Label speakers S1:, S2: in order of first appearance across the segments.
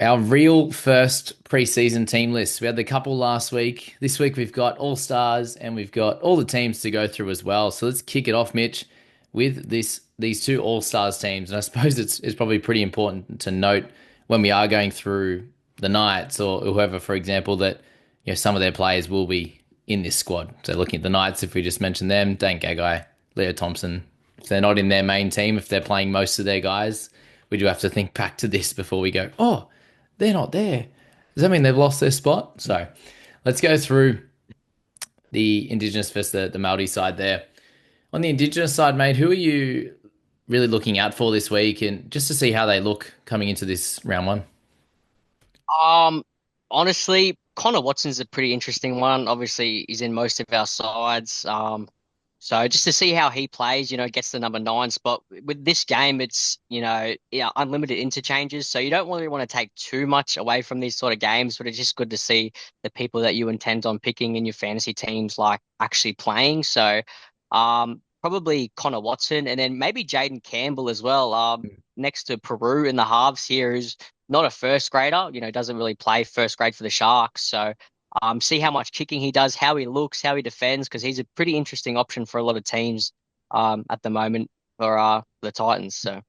S1: Our real first preseason team list. We had the couple last week. This week we've got all stars and we've got all the teams to go through as well. So let's kick it off, Mitch, with these two all stars teams. And I suppose it's probably pretty important to note when we are going through the Knights or whoever, for example, that some of their players will be in this squad. So looking at the Knights, if we just mention them, Dane Gagai, Leo Thompson, if they're not in their main team, if they're playing most of their guys, we do have to think back to this before we go, oh, they're not there. Does that mean they've lost their spot? So let's go through the Indigenous versus the Māori side there. On the Indigenous side, mate, who are you really looking out for this week and just to see how they look coming into this round one?
S2: Um, Honestly, Connor Watson's a pretty interesting one. Obviously, he's in most of our sides. So just to see how he plays, gets the number 9 spot. With this game, it's, yeah, unlimited interchanges. So you don't really want to take too much away from these sort of games, but it's just good to see the people that you intend on picking in your fantasy teams like actually playing. So probably Connor Watson and then maybe Jaden Campbell as well. Next to Peru in the halves here, who's not a first grader, doesn't really play first grade for the Sharks. So see how much kicking he does, how he looks, how he defends, because he's a pretty interesting option for a lot of teams at the moment for the Titans. So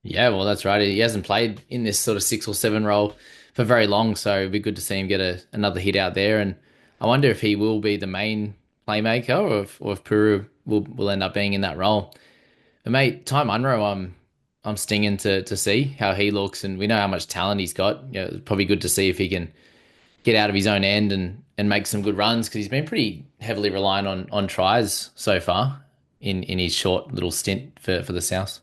S1: Yeah, well, that's right. He hasn't played in this sort of 6 or 7 role for very long, so it'd be good to see him get another hit out there. And I wonder if he will be the main playmaker or if Peru will end up being in that role. But mate, Ty Munro, I'm stinging to see how he looks, and we know how much talent he's got. It's probably good to see if he can get out of his own end and make some good runs because he's been pretty heavily reliant on tries so far in his short little stint for the South.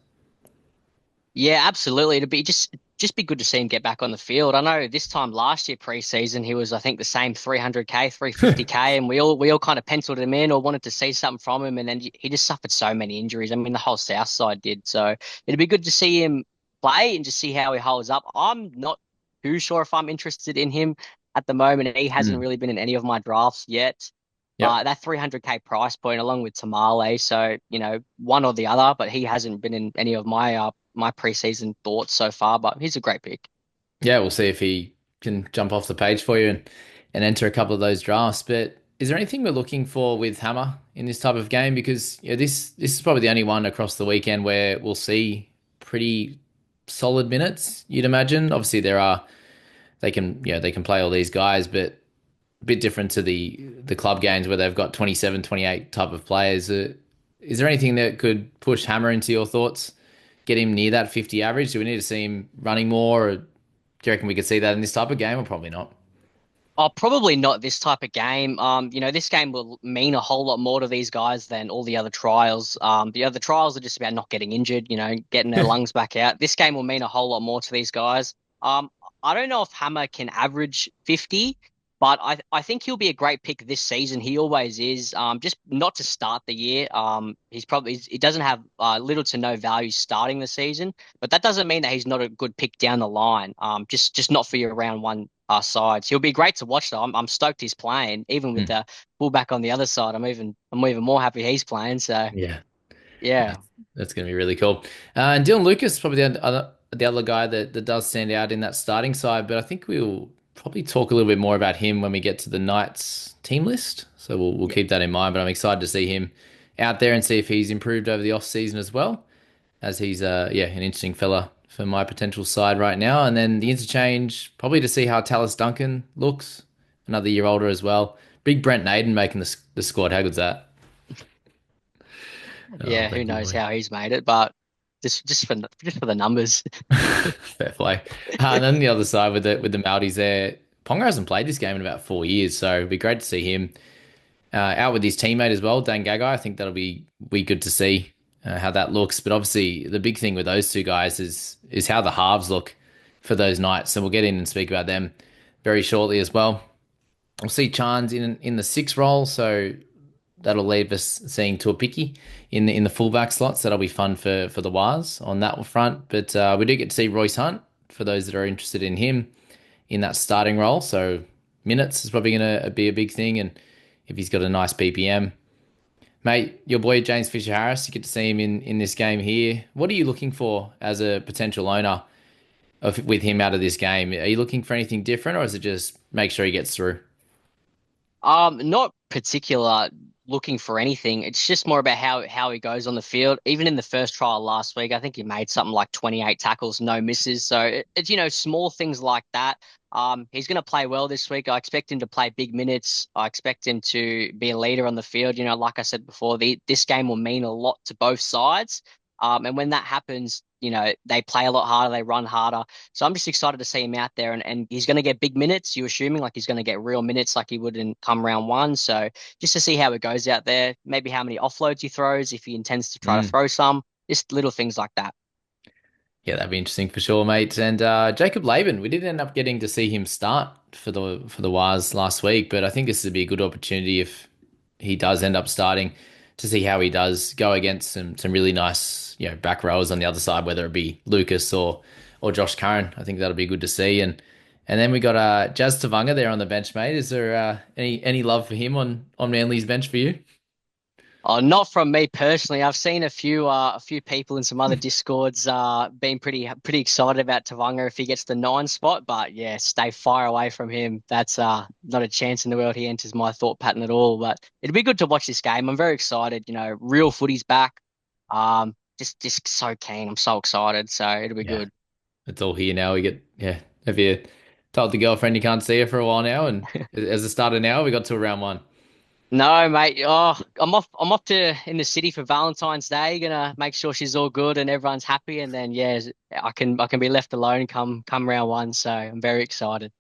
S2: yeah, absolutely. It'd be just be good to see him get back on the field. I know this time last year preseason he was I think the same 300k, 350k, and we all kind of penciled him in or wanted to see something from him, and then he just suffered so many injuries. I mean, the whole South side did. So it'd be good to see him play and just see how he holds up. I'm not too sure if I'm interested in him at the moment. He hasn't
S1: Mm.
S2: really been in any of my drafts yet.
S1: Yep.
S2: But that 300k price point, along with Tamale, so one or the other. But he hasn't been in any of my preseason thoughts so far. But he's a great pick.
S1: Yeah, we'll see if he can jump off the page for you and enter a couple of those drafts. But is there anything we're looking for with Hammer in this type of game? Because this is probably the only one across the weekend where we'll see pretty solid minutes, you'd imagine. Obviously they can play all these guys, but a bit different to the club games where they've got 27, 28 type of players. Is there anything that could push Hammer into your thoughts? Get him near that 50 average? Do we need to see him running more? Or do you reckon we could see that in this type of game or probably not?
S2: Oh, probably not this type of game. This game will mean a whole lot more to these guys than all the other trials. The other trials are just about not getting injured, getting their lungs back out. This game will mean a whole lot more to these guys. I don't know if Hammer can average 50, but I think he'll be a great pick this season. He always is. Just not to start the year. He doesn't have little to no value starting the season, but that doesn't mean that he's not a good pick down the line. Just not for your round one sides. He'll be great to watch though. I'm stoked he's playing, even with
S1: Hmm.
S2: the fullback on the other side. I'm even more happy he's playing. So
S1: Yeah,
S2: yeah.
S1: that's going to be really cool. And Dylan Lucas, probably the other guy that does stand out in that starting side, but I think we'll probably talk a little bit more about him when we get to the Knights team list. So we'll
S2: Yeah.
S1: keep that in mind. But I'm excited to see him out there and see if he's improved over the off season as well, as he's an interesting fella for my potential side right now. And then the interchange, probably to see how Tallis Duncan looks, another year older as well. Big Brent Naden making the squad. How good's that? Oh,
S2: Yeah, who
S1: thank you,
S2: knows
S1: boy.
S2: how he's made it, but just for the numbers.
S1: Fair play. And then the other side with the Maldives there, Ponga hasn't played this game in about 4 years, so it'd be great to see him out with his teammate as well, Dan Gagai. I think that'll be good to see how that looks. But obviously, the big thing with those two guys is how the halves look for those nights. So we'll get in and speak about them very shortly as well. We'll see Chans in the six role, so that'll leave us seeing Tuapiki in the fullback slots. That'll be fun for the Wars on that front. But we do get to see Royce Hunt for those that are interested in him in that starting role. So minutes is probably going to be a big thing, and if he's got a nice PPM, mate, your boy James Fisher Harris, you get to see him in this game here. What are you looking for as a potential owner with him out of this game. Are you looking for anything different, or is it just make sure he gets through?
S2: Not particular looking for anything. It's just more about how he goes on the field. Even in the first trial last week, I think he made something like 28 tackles, no misses. So it's small things like that. He's going to play well this week. I expect him to play big minutes. I expect him to be a leader on the field. Like I said before, this game will mean a lot to both sides. And when that happens, they play a lot harder, they run harder. So I'm just excited to see him out there, and he's going to get big minutes. You're assuming like he's going to get real minutes like he would in come round one. So just to see how it goes out there, maybe how many offloads he throws, if he intends to try to
S1: Mm.
S2: throw some, just little things like that.
S1: Yeah, that'd be interesting for sure, mate. And Jacob Laban, we did end up getting to see him start for the Wars last week, but I think this would be a good opportunity if he does end up starting to see how he does go against some really nice back rowers on the other side, whether it be Lucas or Josh Curran. I think that'll be good to see. And then we got Jazz Tavanga there on the bench, mate. Is there any love for him on Manly's bench for you?
S2: Oh, not from me personally. I've seen a few people in some other discords being pretty excited about Tavanga if he gets the nine spot, but yeah, stay far away from him. That's not a chance in the world he enters my thought pattern at all. But it'll be good to watch this game. I'm very excited. Real footy's back. Just so keen. I'm so excited. So it'll be
S1: Yeah,
S2: good.
S1: it's all here now. We get Have you told the girlfriend you can't see her for a while now? And as a starter now, we got to round one.
S2: No, mate. Oh, I'm off to in the city for Valentine's Day. Gonna make sure she's all good and everyone's happy, and then yeah, I can be left alone come round one. So I'm very excited.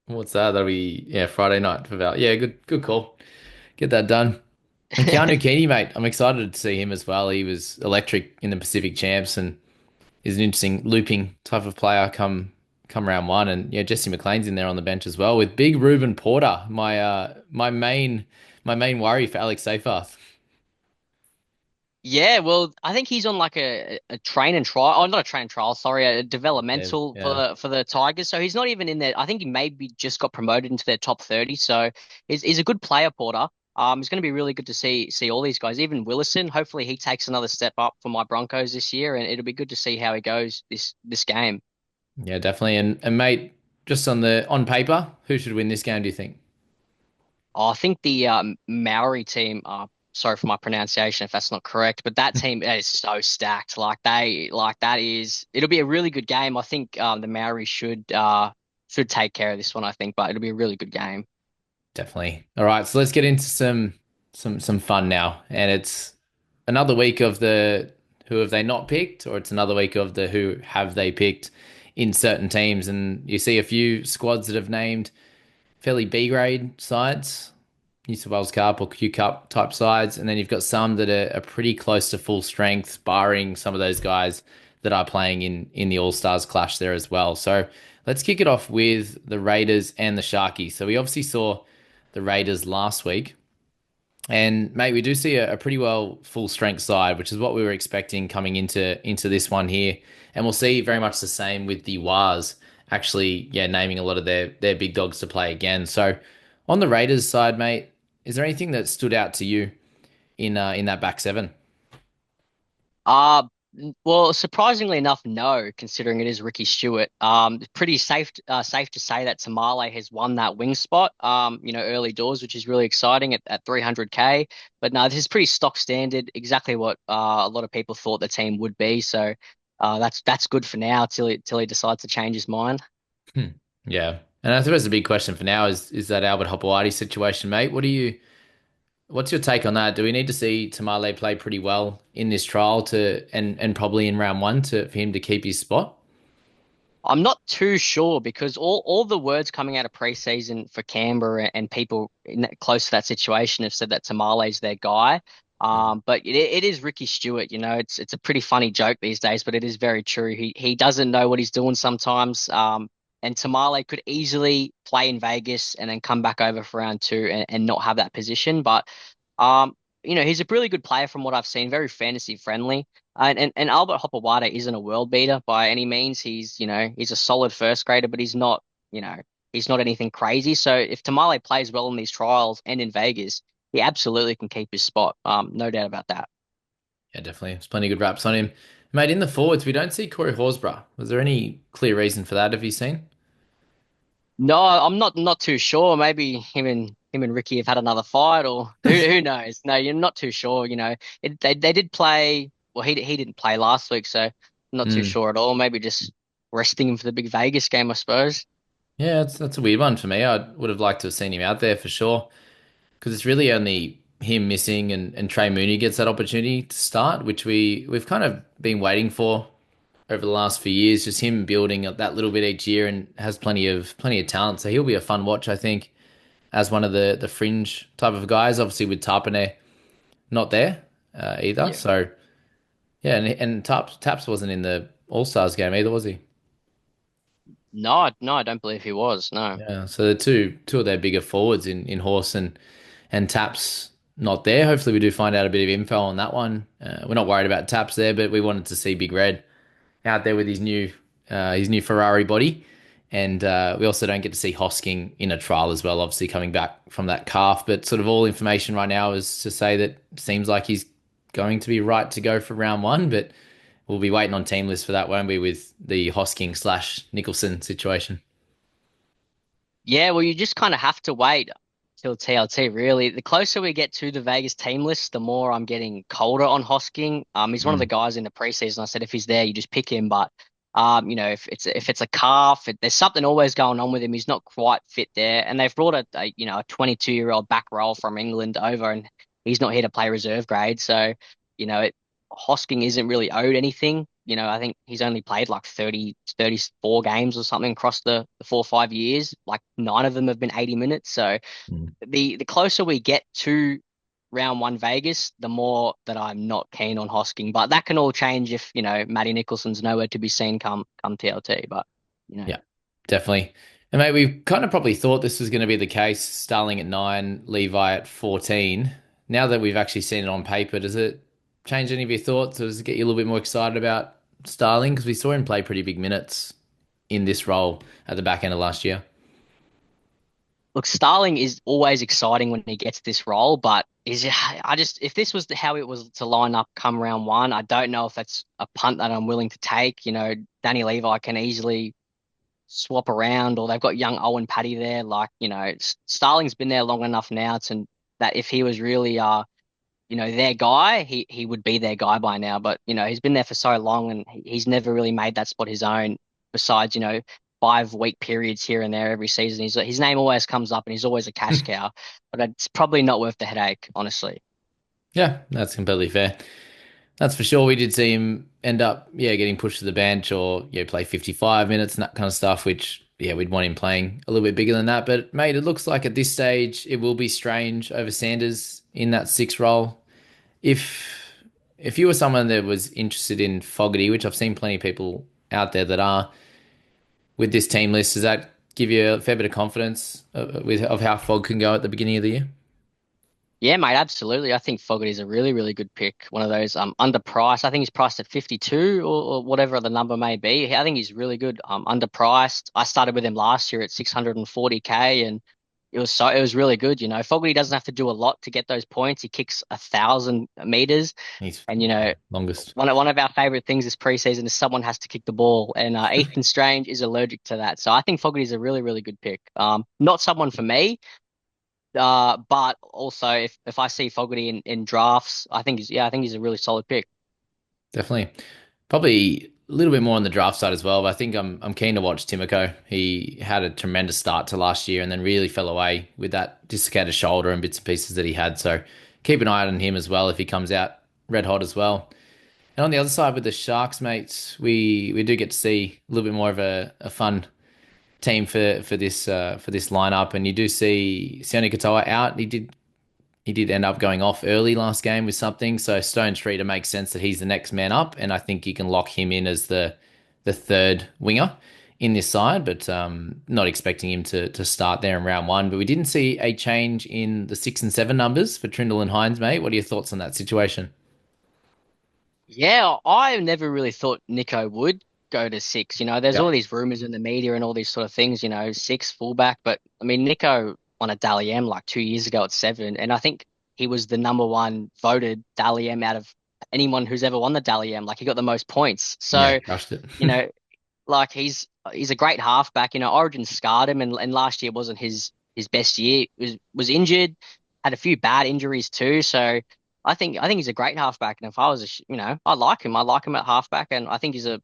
S1: What's that? That'll be Friday night for Val. Yeah, good call. Get that done. And Keanu Keeney, mate, I'm excited to see him as well. He was electric in the Pacific Champs and is an interesting looping type of player come round one. And yeah, Jesse McLean's in there on the bench as well with big Ruben Porter, my main worry for Alex Seyfarth.
S2: Yeah, well, I think he's on like a train and trial. Oh, not a train and trial. Sorry, a
S1: Yeah,
S2: developmental
S1: yeah,
S2: for the Tigers. So he's not even in there. I think he maybe just got promoted into their top 30. So he's a good player, Porter. It's going to be really good to see all these guys. Even Willison. Hopefully, he takes another step up for my Broncos this year, and it'll be good to see how he goes this game.
S1: yeah, definitely. And mate, just on paper, who should win this game? Do you think?
S2: I think the Maori team. Sorry for my pronunciation if that's not correct, but that team is so stacked. Like that is. It'll be a really good game. I think the Maori should take care of this one. I think, but it'll be a really good game.
S1: Definitely. All right, so let's get into some fun now. And it's another week of the who have they not picked, or it's another week of the who have they picked in certain teams. And you see a few squads that have named fairly B grade sides, New South Wales Cup or Q Cup type sides, and then you've got some that are pretty close to full strength, barring some of those guys that are playing in the All Stars clash there as well. So let's kick it off with the Raiders and the Sharkies. So we obviously saw the Raiders last week. And mate, we do see a pretty well full strength side, which is what we were expecting coming into this one here. And we'll see very much the same with the Wars actually, naming a lot of their big dogs to play again. So on the Raiders side, mate, is there anything that stood out to you in that back seven?
S2: Uh, well, surprisingly enough, no, considering it is Ricky Stewart. Pretty safe to say that Tamale has won that wing spot, early doors, which is really exciting at 300K. But no, this is pretty stock standard, exactly what a lot of people thought the team would be. So that's good for now till he decides to change his mind.
S1: Hmm. Yeah. And I suppose the big question for now is that Albert Hopewadi situation, mate. What's your take on that? Do we need to see Tamale play pretty well in this trial and probably in round one for him to keep his spot?
S2: I'm not too sure because all the words coming out of preseason for Canberra and people close to that situation have said that Tamale's their guy. But it is Ricky Stewart. It's a pretty funny joke these days, but it is very true. He doesn't know what he's doing sometimes. And Tamale could easily play in Vegas and then come back over for round two and not have that position. But um, he's a really good player from what I've seen, very fantasy friendly. And Albert Hopewada isn't a world beater by any means. He's a solid first grader, but you know, he's not anything crazy. So if Tamale plays well in these trials and in Vegas, he absolutely can keep his spot. No doubt about that.
S1: Yeah, definitely. There's plenty of good raps on him. Mate, in the forwards, we don't see Corey Horsburgh. Was there any clear reason for that? Have you seen?
S2: No, I'm not too sure. Maybe him and Ricky have had another fight, or who knows? No, you're not too sure. They did play. Well, he didn't play last week, so I'm not too
S1: Mm.
S2: sure at all. Maybe just resting him for the big Vegas game, I suppose.
S1: Yeah, that's a weird one for me. I would have liked to have seen him out there for sure because it's really only him missing and Trey Mooney gets that opportunity to start, which we've kind of been waiting for over the last few years. Just him building up that little bit each year and has plenty of talent. So he'll be a fun watch, I think, as one of the fringe type of guys. Obviously with Tarpanay not there either.
S2: Yeah.
S1: So yeah, and Taps wasn't in the All Stars game either, was he?
S2: No, no, I don't believe he was. No.
S1: Yeah, so the two of their bigger forwards in Horse and Taps not there. Hopefully, we do find out a bit of info on that one. We're not worried about Taps there, but we wanted to see Big Red out there with his new Ferrari body, and we also don't get to see Hosking in a trial as well. Obviously, coming back from that calf, but sort of all information right now is to say that it seems like he's going to be right to go for round one, but we'll be waiting on team list for that, won't we, with the Hosking slash Nicholson situation.
S2: Yeah, well, you just kind of have to wait till TLT, really. The closer we get to the Vegas team list, the more I'm getting colder on Hosking. He's one of the
S1: Mm.
S2: guys in the preseason. I said if he's there, you just pick him. But if it's a calf, there's something always going on with him. He's not quite fit there, and they've brought a 22-year-old back row from England over, and he's not here to play reserve grade. So, you know, it, Hosking isn't really owed anything. I think he's only played like 34 games or something across the 4 or 5 years. Like nine of them have been 80 minutes. So
S1: Mm.
S2: the closer we get to round one Vegas, the more that I'm not keen on Hosking. But that can all change if, Matty Nicholson's nowhere to be seen come TLT. But you know.
S1: Yeah, definitely. And mate, we kind of probably thought this was going to be the case. Starling at 9, Levi at 14. Now that we've actually seen it on paper, does it change any of your thoughts? Does it get you a little bit more excited about Starling? Because we saw him play pretty big minutes in this role at the back end of last year.
S2: Look, Starling is always exciting when he gets this role, but if this was how it was to line up come round one, I don't know if that's a punt that I'm willing to take. Danny Levi can easily swap around, or they've got young Owen Paddy there. Like, Starling's been there long enough now to that if he was really their guy, he would be their guy by now. But he's been there for so long, and he's never really made that spot his own. Besides, 5 week periods here and there every season, his name always comes up, and he's always a cash cow. But it's probably not worth the headache, honestly.
S1: Yeah, that's completely fair. That's for sure. We did see him end up, yeah, getting pushed to the bench or, play 55 minutes and that kind of stuff, which, yeah, we'd want him playing a little bit bigger than that. But, mate, it looks like at this stage it will be Strange over Sanders in that six role. If if you were someone that was interested in Fogarty, which I've seen plenty of people out there that are with this team list, does that give you a fair bit of confidence of how Fog can go at the beginning of the year?
S2: Yeah, mate, absolutely. I think Fogarty's a really, really good pick. One of those underpriced. I think he's priced at 52 or whatever the number may be. I think he's really good. Underpriced. I started with him last year at 640K, and it was really good. Fogarty doesn't have to do a lot to get those points. He kicks 1,000 meters,
S1: He's
S2: and
S1: longest.
S2: one of our favorite things this preseason is someone has to kick the ball, and Ethan Strange is allergic to that. So I think Fogarty's a really, really good pick. Not someone for me. But also if I see Fogarty in drafts, I think he's a really solid pick.
S1: Definitely. Probably a little bit more on the draft side as well, but I think I'm keen to watch Timoko. He had a tremendous start to last year and then really fell away with that dislocated shoulder and bits and pieces that he had. So keep an eye on him as well if he comes out red hot as well. And on the other side with the Sharks, mates, we do get to see a little bit more of a fun team for this lineup. And you do see Sione Katoa out. He did end up going off early last game with something. So Stone Streeter makes sense that he's the next man up, and I think you can lock him in as the third winger in this side. But not expecting him to start there in round one. But we didn't see a change in the 6 and 7 numbers for Trindle and Hines, mate. What are your thoughts on that situation?
S2: Yeah, I never really thought Nico would go to six. There's
S1: Yeah,
S2: all these rumors in the media and all these sort of things, six fullback. But I mean, Nico won a Dally M like 2 years ago at seven. And I think he was the number one voted Dally M out of anyone who's ever won the Dally M. Like he got the most points.
S1: Yeah,
S2: So,
S1: crushed it.
S2: you know, like he's a great halfback. You know, Origin scarred him, and last year wasn't his best year. Was injured, had a few bad injuries too. So I think he's a great halfback. And if I was I like him. I like him at halfback, and I think he's a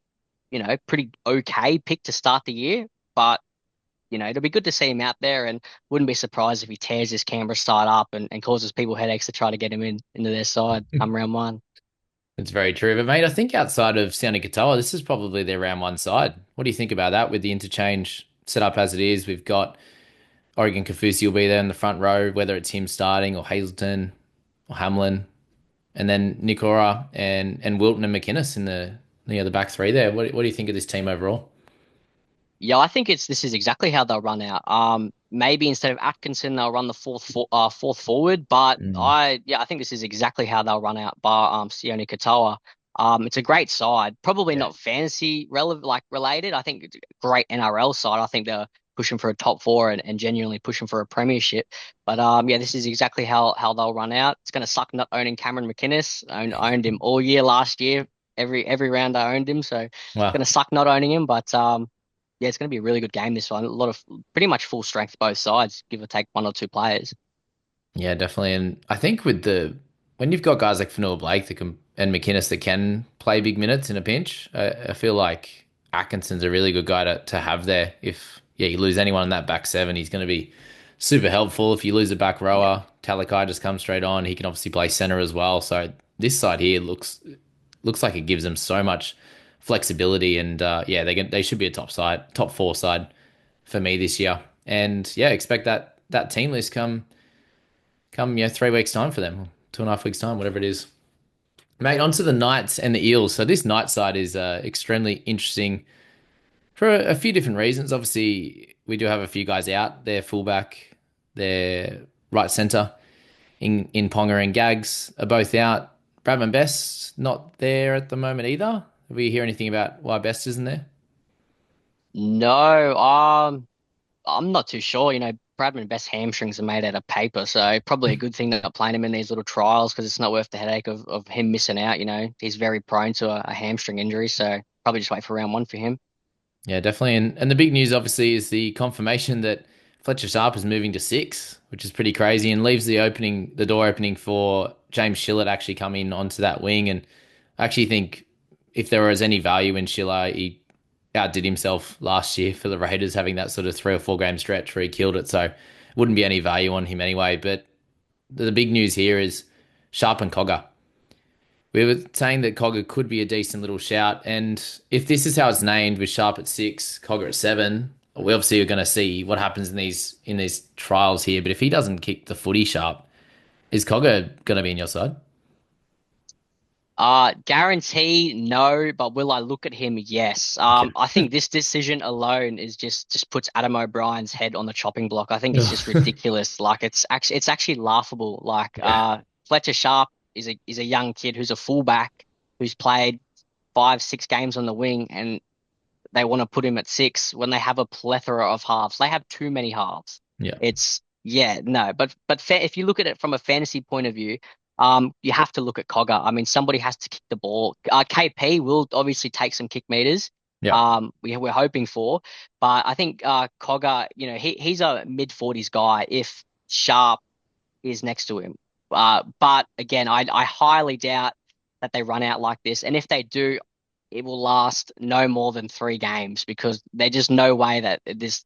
S2: pretty okay pick to start the year. But it'll be good to see him out there, and wouldn't be surprised if he tears this Canberra side up and causes people headaches to try to get him into their side come round one.
S1: It's very true. But mate, I think outside of Sound Katoa, this is probably their round one side. What do you think about that with the interchange set up as it is? We've got Oregon Kafusi will be there in the front row, whether it's him starting or Hazleton or Hamlin, and then Nikora and Wilton and McInnes in the back three there. What do you think of this team overall?
S2: Yeah, I think this is exactly how they'll run out. Maybe instead of Atkinson, they'll run the fourth forward. But
S1: Mm.
S2: I think this is exactly how they'll run out. Bar Sione Katoa. It's a great side. Probably
S1: Yeah.
S2: not fantasy relevant like related. I think it's a great NRL side. I think they're pushing for a top four and genuinely pushing for a premiership. But yeah, this is exactly how they'll run out. It's going to suck not owning Cameron McInnes. Owned him all year last year. Every round I owned him, so it's
S1: Wow.
S2: going to suck not owning him. But yeah, it's going to be a really good game this one. A lot of pretty much full strength both sides, give or take one or two players.
S1: Yeah, definitely. And I think with the when you've got guys like Fanua Blake that can and McInnes that can play big minutes in a pinch, I feel like Atkinson's a really good guy to have there. If you lose anyone in that back seven, he's going to be super helpful. If you lose a back
S2: Yeah,
S1: rower, Talakai just comes straight on. He can obviously play center as well. So this side here looks like it gives them so much flexibility. And yeah, they should be a top four side for me this year. And yeah, expect that team list come 3 weeks time for them, 2.5 weeks time, whatever it is. Mate, onto the Knights and the Eels. So this Knight side is extremely interesting for a few different reasons. Obviously, we do have a few guys out. Their fullback, their right centre in Ponga and Gags are both out. Bradman Best not there at the moment either. Have we hear anything about why Best isn't there?
S2: no, I'm not too sure. Bradman best hamstrings are made out of paper, so probably a good thing they're not playing him in these little trials because it's not worth the headache of him missing out. He's very prone to a hamstring injury, so probably just wait for round one for him.
S1: Yeah, definitely. And the big news, obviously, is the confirmation that Fletcher Sharp is moving to six, which is pretty crazy, and leaves the door opening for James Schiller to actually come in onto that wing. And I actually think if there was any value in Schiller, he outdid himself last year for the Raiders, having that sort of 3 or 4 game stretch where he killed it. So wouldn't be any value on him anyway. But the big news here is Sharp and Cogger. We were saying that Cogger could be a decent little shout, and if this is how it's named with Sharp at six, Cogger at seven, we obviously are going to see what happens in these trials here. But if he doesn't kick the footy Sharp, is Cogger going to be in your side?
S2: Guarantee no, but will I look at him? Yes. I think this decision alone is just puts Adam O'Brien's head on the chopping block. I think it's just ridiculous. Like it's actually laughable. Like
S1: Yeah,
S2: Fletcher Sharp is a young kid who's a fullback who's played 5, 6 games on the wing, and they want to put him at six when they have a plethora of halves. They have too many halves.
S1: yeah,
S2: It's yeah, no, but if you look at it from a fantasy point of view, you have to look at Cogger. I mean, somebody has to kick the ball. KP will obviously take some kick meters.
S1: yeah.
S2: We're hoping for, but I think Cogger, he's a mid 40s guy if Sharp is next to him. But again, I highly doubt that they run out like this, and if they do, it will last no more than 3 games because there's just no way that this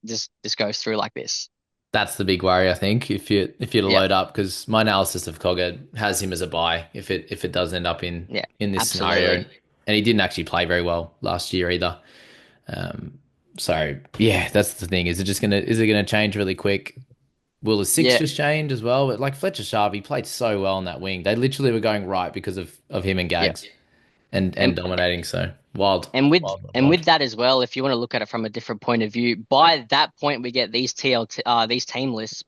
S2: goes through like this.
S1: That's the big worry, I think. If you to
S2: Yeah,
S1: load up, because my analysis of Cogger has him as a buy if it does end up in
S2: yeah,
S1: in this scenario,
S2: absolutely.
S1: and he didn't actually play very well last year either. Um, so yeah, that's the thing. Is it gonna change really quick? Will the six
S2: Yeah,
S1: just change as well? But like Fletcher Sharp, he played so well on that wing. They literally were going right because of him and
S2: yeah.
S1: Gags and
S2: And
S1: dominating. So wild,
S2: and with
S1: wild, wild,
S2: and
S1: wild.
S2: with that as well, if you want to look at it from a different point of view, by that point we get these TLT these team lists.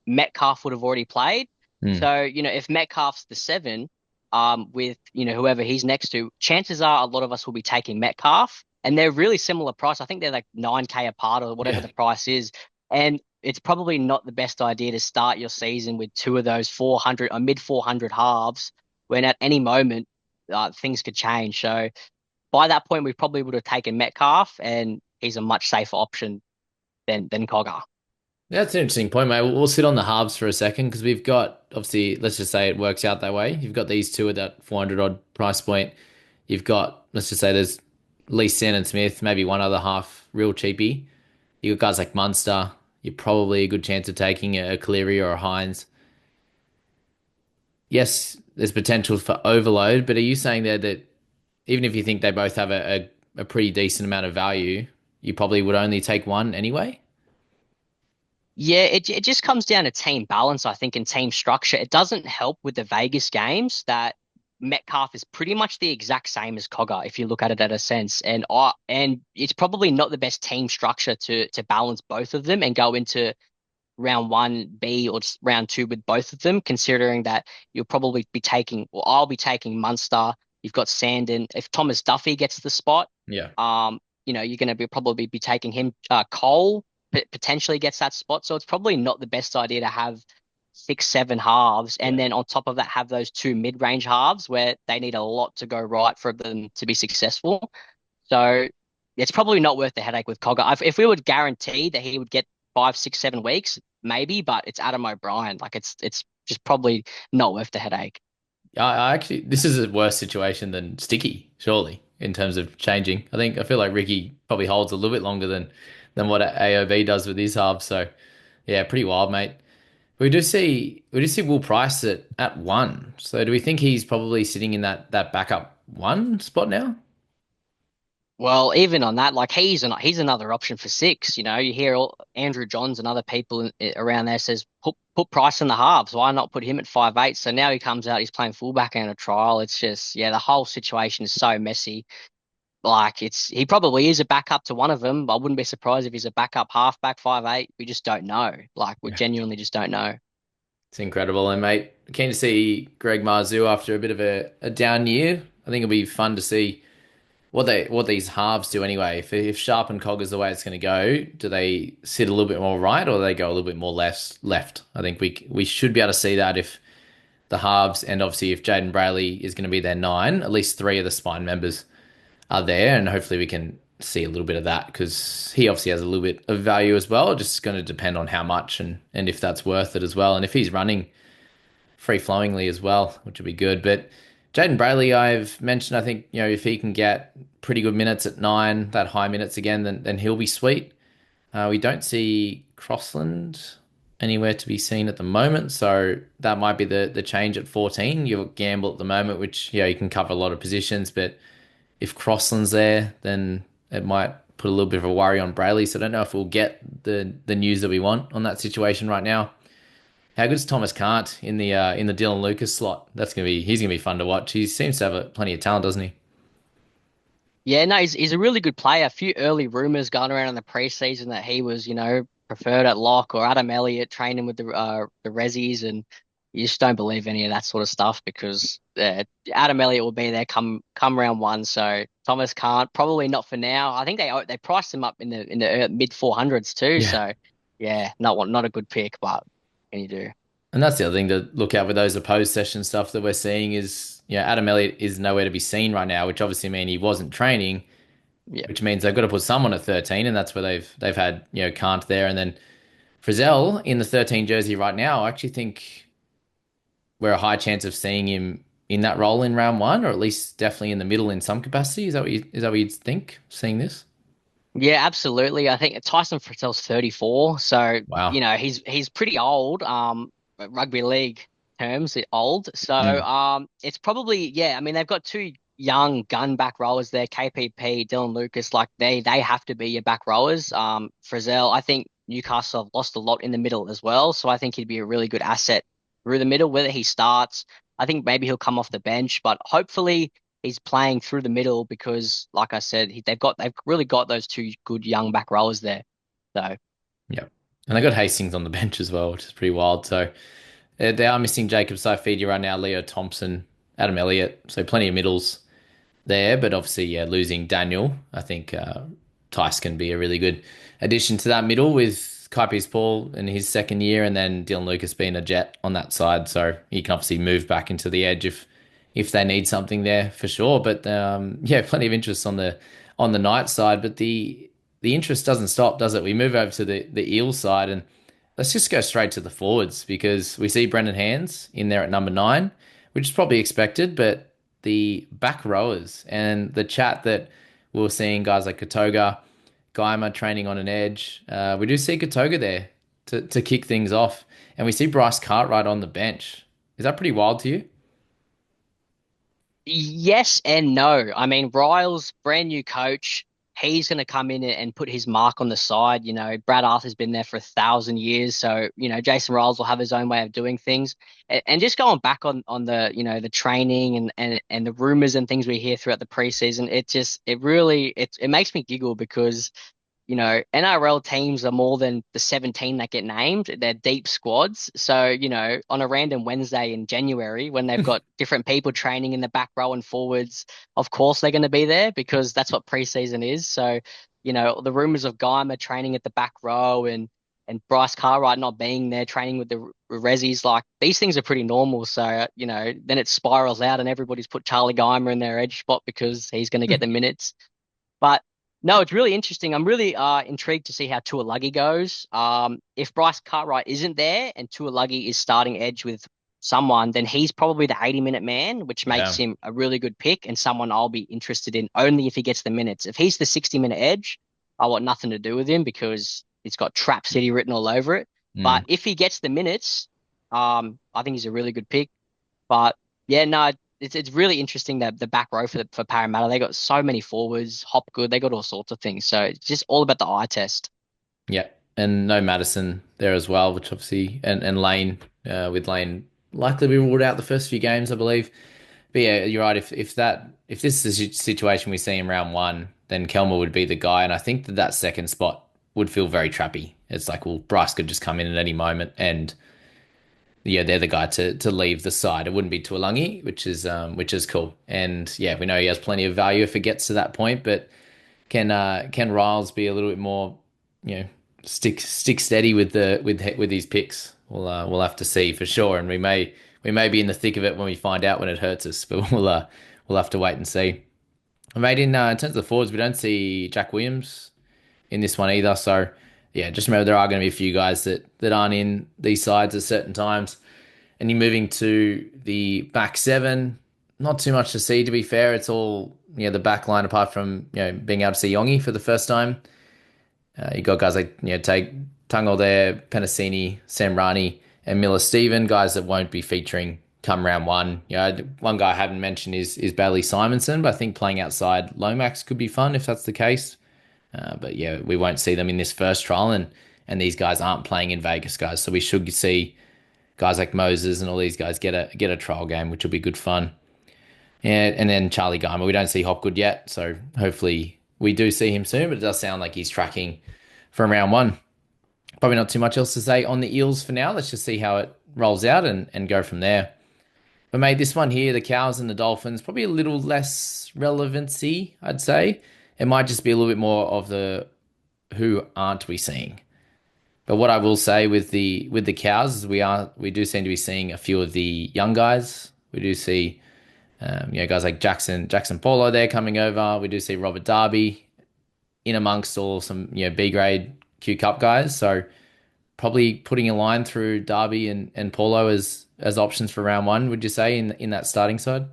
S2: Metcalf would have already played.
S1: Hmm.
S2: So, if Metcalf's the seven, with whoever he's next to, chances are a lot of us will be taking Metcalf. And they're really similar price. I think they're like 9K apart or whatever
S1: Yeah,
S2: the price is. And it's probably not the best idea to start your season with two of those 400 or mid 400 halves when at any moment things could change. So by that point, we probably would have taken Metcalf, and he's a much safer option than Cogger.
S1: Yeah, that's an interesting point, mate. We'll sit on the halves for a second because we've got obviously, let's just say it works out that way. You've got these two at that 400 odd price point. You've got, let's just say there's at least Sand and Smith, maybe one other half real cheapy. You got guys like Munster. You're probably a good chance of taking a Cleary or a Hines. Yes, there's potential for overload, but are you saying there that even if you think they both have a pretty decent amount of value, you probably would only take one anyway?
S2: Yeah, it just comes down to team balance, I think, and team structure. It doesn't help with the Vegas games that Metcalf is pretty much the exact same as Cogger if you look at it at a sense, and it's probably not the best team structure to balance both of them and go into round one B or just round two with both of them, considering that you'll probably be taking, well, I'll be taking Munster. You've got Sandon. If Thomas Duffy gets the spot,
S1: Yeah.
S2: you're going to be probably be taking him. Cole potentially gets that spot, so it's probably not the best idea to have 6, 7 halves, and
S1: Yeah.
S2: then on top of that, have those two mid-range halves where they need a lot to go right for them to be successful. So it's probably not worth the headache with Cogger. If we would guarantee that he would get 5, 6, 7 weeks, maybe, but it's Adam O'Brien. Like it's just probably not worth the headache.
S1: I actually, this is a worse situation than Sticky, surely, in terms of changing. I feel like Ricky probably holds a little bit longer than what AOB does with his halves. So, yeah, pretty wild, mate. We do see Will Price at one. So, do we think he's probably sitting in that backup one spot now?
S2: Well, even on that, like he's another option for six. You hear Andrew Johns and other people around there says put Price in the halves. Why not put him at 5'8"? So now he comes out, he's playing fullback in a trial. It's just the whole situation is so messy. Like he probably is a backup to one of them. I wouldn't be surprised if he's a backup halfback 5'8". We just don't know. Like we
S1: Yeah.
S2: genuinely just don't know.
S1: It's incredible. And, mate, keen to see Greg Marzou after a bit of a down year. I think it'll be fun to see what these halves do anyway. If Sharp and Cog is the way it's going to go, do they sit a little bit more right or do they go a little bit more left? I think we should be able to see that if the halves and obviously if Jaden Brayley is going to be their nine, at least three of the spine members are there, and hopefully we can see a little bit of that because he obviously has a little bit of value as well. Just going to depend on how much and if that's worth it as well, and if he's running free flowingly as well, which would be good. But Jaden Brayley, I've mentioned, I think, if he can get pretty good minutes at nine, that high minutes again, then he'll be sweet. We don't see Crossland anywhere to be seen at the moment, so that might be the change at 14. You'll gamble at the moment, which you can cover a lot of positions, but if Crossland's there, then it might put a little bit of a worry on Brayley. So I don't know if we'll get the news that we want on that situation right now. How good's Thomas Cant in the Dylan Lucas slot? He's gonna be fun to watch. He seems to have plenty of talent, doesn't he?
S2: Yeah, no, he's a really good player. A few early rumors going around in the preseason that he was, preferred at lock, or Adam Elliott training with the Rezzies, and you just don't believe any of that sort of stuff because Adam Elliott will be there come round one. So Thomas can't, probably not for now. I think they priced him up in the mid 400s too.
S1: Yeah.
S2: So yeah, not a good pick, but what can you do?
S1: And that's the other thing to look at with those opposed session stuff that we're seeing is, Adam Elliott is nowhere to be seen right now, which obviously means he wasn't training,
S2: Yeah.
S1: which means they've got to put someone at 13, and that's where they've had, Kant there. And then Frizzell in the 13 jersey right now, I actually think we're a high chance of seeing him in that role in round one, or at least definitely in the middle in some capacity. Is that what you'd think, seeing this?
S2: Yeah, absolutely. I think Tyson Fritzell's 34, so
S1: Wow.
S2: he's pretty old. Rugby league terms, old. So
S1: Mm.
S2: it's probably yeah. I mean, they've got two young gun back rowers there, KPP, Dylan Lucas. Like they have to be your back rowers. Frizzell, I think Newcastle have lost a lot in the middle as well, so I think he'd be a really good asset through the middle. Whether he starts, I think maybe he'll come off the bench, but hopefully he's playing through the middle because, like I said, they've really got those two good young back rowers there. So
S1: Yeah. And they got Hastings on the bench as well, which is pretty wild. So they are missing Jacob Saifidi right now, Leo Thompson, Adam Elliott. So plenty of middles there. But obviously, yeah, losing Daniel, I think Tice can be a really good addition to that middle with Kaipi's Paul in his second year and then Dylan Lucas being a jet on that side. So he can obviously move back into the edge if they need something there for sure. But yeah, plenty of interest on the night side. But the interest doesn't stop, does it? We move over to the eel side and let's just go straight to the forwards because we see Brendan Hands in there at number 9, which is probably expected. But the back rowers and the chat that we were seeing guys like Katoga, Guymer training on an edge. We do see Katoga there to kick things off, and we see Bryce Cartwright on the bench. Is that pretty wild to you?
S2: Yes and no. I mean, Ryle's brand new coach. He's going to come in and put his mark on the side. Brad Arthur's been there for 1,000 years, so Jason Ryles will have his own way of doing things. And just going back on the the training and the rumors and things we hear throughout the preseason, it makes me giggle because NRL teams are more than the 17 that get named. They're deep squads. So, on a random Wednesday in January, when they've got different people training in the back row and forwards, of course they're going to be there because that's what preseason is. So, the rumors of Guymer training at the back row and Bryce Cartwright not being there training with the Rezzies, like these things are pretty normal. So, then it spirals out and everybody's put Charlie Guymer in their edge spot because he's going to get the minutes. But no, it's really interesting. I'm really intrigued to see how Tuilagi goes. If Bryce Cartwright isn't there and Tuilagi is starting edge with someone, then he's probably the 80-minute man, which makes
S1: Yeah.
S2: him a really good pick and someone I'll be interested in only if he gets the minutes. If he's the 60-minute edge, I want nothing to do with him because it's got Trap City written all over it. But
S1: Mm.
S2: if he gets the minutes, I think he's a really good pick. But yeah, no, it's really interesting that the back row for Parramatta, they got so many forwards, Hopgood, they got all sorts of things. So it's just all about the eye test.
S1: Yeah. And no Madison there as well, which obviously and Lane with Lane likely be ruled out the first few games, I believe. But yeah, you're right. If this is a situation we see in round 1, then Kelmer would be the guy, and I think that second spot would feel very trappy. It's like, well, Bryce could just come in at any moment, and yeah, they're the guy to leave the side. It wouldn't be Tuolangi, which is cool. And yeah, we know he has plenty of value if it gets to that point, but can Riles be a little bit more, you know, stick steady with with his picks? We'll have to see for sure, and we may be in the thick of it when we find out when it hurts us, but we'll have to wait and see. Mate, in terms of the forwards, we don't see Jack Williams in this one either. So yeah, just remember there are going to be a few guys that aren't in these sides at certain times. And you're moving to the back seven. Not too much to see, to be fair. It's all the back line apart from being able to see Yongi for the first time. You got guys like take Tungle there, Penasini, Sam Rani, and Miller Steven, guys that won't be featuring come round 1. One guy I haven't mentioned is Bailey Simonson, but I think playing outside Lomax could be fun if that's the case. But yeah, we won't see them in this first trial, and these guys aren't playing in Vegas, guys. So we should see guys like Moses and all these guys get a trial game, which will be good fun. Yeah, and then Charlie Guymer, we don't see Hopgood yet, so hopefully we do see him soon. But it does sound like he's tracking from round 1. Probably not too much else to say on the Eels for now. Let's just see how it rolls out and go from there. But mate, this one here, the Cows and the Dolphins, probably a little less relevancy, I'd say. It might just be a little bit more of the who aren't we seeing? But what I will say with the Cows is we do seem to be seeing a few of the young guys. We do see guys like Jackson Paulo there coming over. We do see Robert Darby in amongst all some B grade Q Cup guys. So probably putting a line through Darby and Paulo as options for round 1. Would you say in that starting side?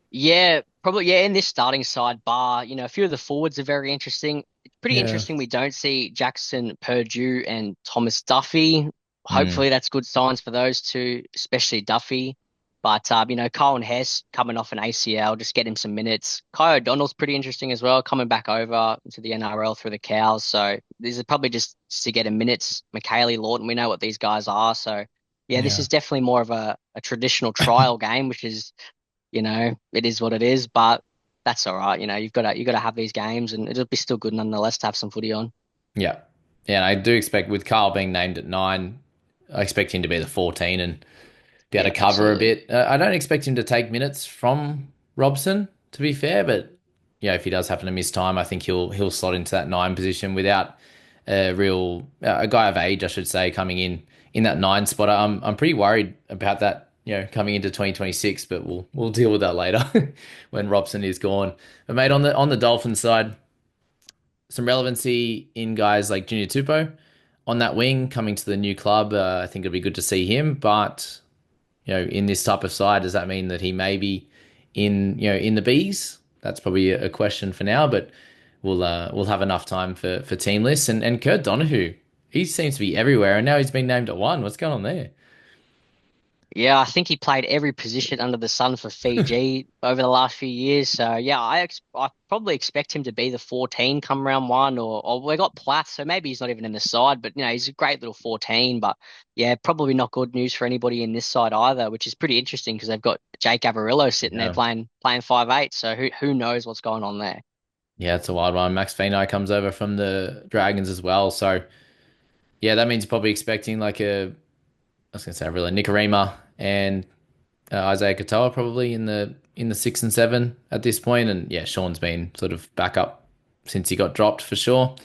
S2: Yeah, probably. Yeah, in this starting side bar, a few of the forwards are very interesting. It's pretty
S1: Yeah.
S2: interesting. We don't see Jackson Purdue and Thomas Duffy.
S1: Mm.
S2: Hopefully, that's good signs for those two, especially Duffy. But Colin Hess coming off an ACL, just get him some minutes. Kai O'Donnell's pretty interesting as well, coming back over to the NRL through the Cows. So this is probably just to get him minutes. McKaylee Lawton, we know what these guys are. So yeah, this
S1: Yeah.
S2: is definitely more of a traditional trial game, which is it is what it is, but that's all right. You got to have these games, and it'll be still good nonetheless to have some footy on.
S1: Yeah. Yeah, and I do expect with Carl being named at 9, I expect him to be the 14 and be able
S2: Yeah,
S1: to cover a
S2: absolutely.
S1: bit. I don't expect him to take minutes from Robson, to be fair, but yeah, if he does happen to miss time, I think he'll slot into that 9 position without a guy of age, I should say, coming in that 9 spot. I'm pretty worried about that coming into 2026, but we'll deal with that later when Robson is gone. But mate, on the Dolphins side, some relevancy in guys like Junior Tupou on that wing coming to the new club. I think it'll be good to see him, but in this type of side, does that mean that he may be in the Bs? That's probably a question for now, but we'll have enough time for team lists. And Kurt Donahue, he seems to be everywhere, and now he's been named at one. What's going on there?
S2: Yeah, I think he played every position under the sun for Fiji over the last few years. So yeah, I probably expect him to be the 14 come round one, or we got Plath, so maybe he's not even in the side. But he's a great little 14. But yeah, probably not good news for anybody in this side either, which is pretty interesting because they've got Jake Averillo sitting there
S1: Yeah,
S2: playing 5'8". So who knows what's going on there?
S1: yeah, it's a wild one. Max Feeney comes over from the Dragons as well, so yeah, that means probably expecting like I was gonna say really Nikorima and Isaiah Katoa probably in the 6 and 7 at this point, and yeah, Sean's been sort of back up since he got dropped for sure.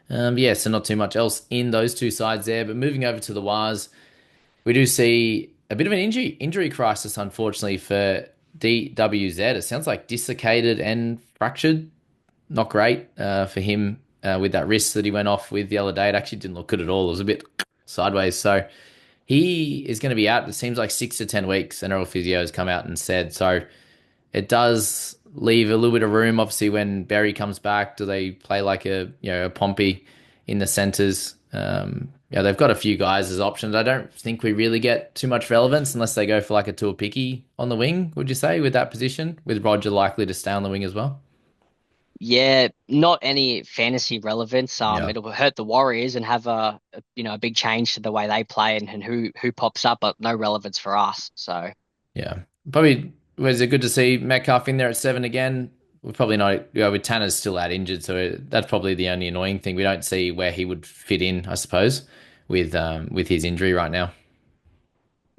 S1: Yeah, so not too much else in those two sides there. But moving over to the Wars, we do see a bit of an injury crisis, unfortunately, for DWZ. It sounds like dislocated and fractured. Not great for him with that wrist that he went off with the other day. It actually didn't look good at all. It was a bit sideways. So he is going to be out. It seems like 6 to 10 weeks. NRL physio has come out and said so. It does leave a little bit of room. Obviously, when Berry comes back, do they play like a Pompey in the centres? Yeah, they've got a few guys as options. I don't think we really get too much relevance unless they go for like a Tuapiki on the wing. Would you say with that position, with Roger likely to stay on the wing as well?
S2: Yeah, not any fantasy relevance.
S1: Yeah.
S2: It'll hurt the Warriors and have a big change to the way they play and who pops up, but no relevance for us. So
S1: Yeah, probably was it good to see Metcalf in there at 7 again. We're probably not, with Tanner's still out injured, so that's probably the only annoying thing. We don't see where he would fit in, I suppose, with his injury right now.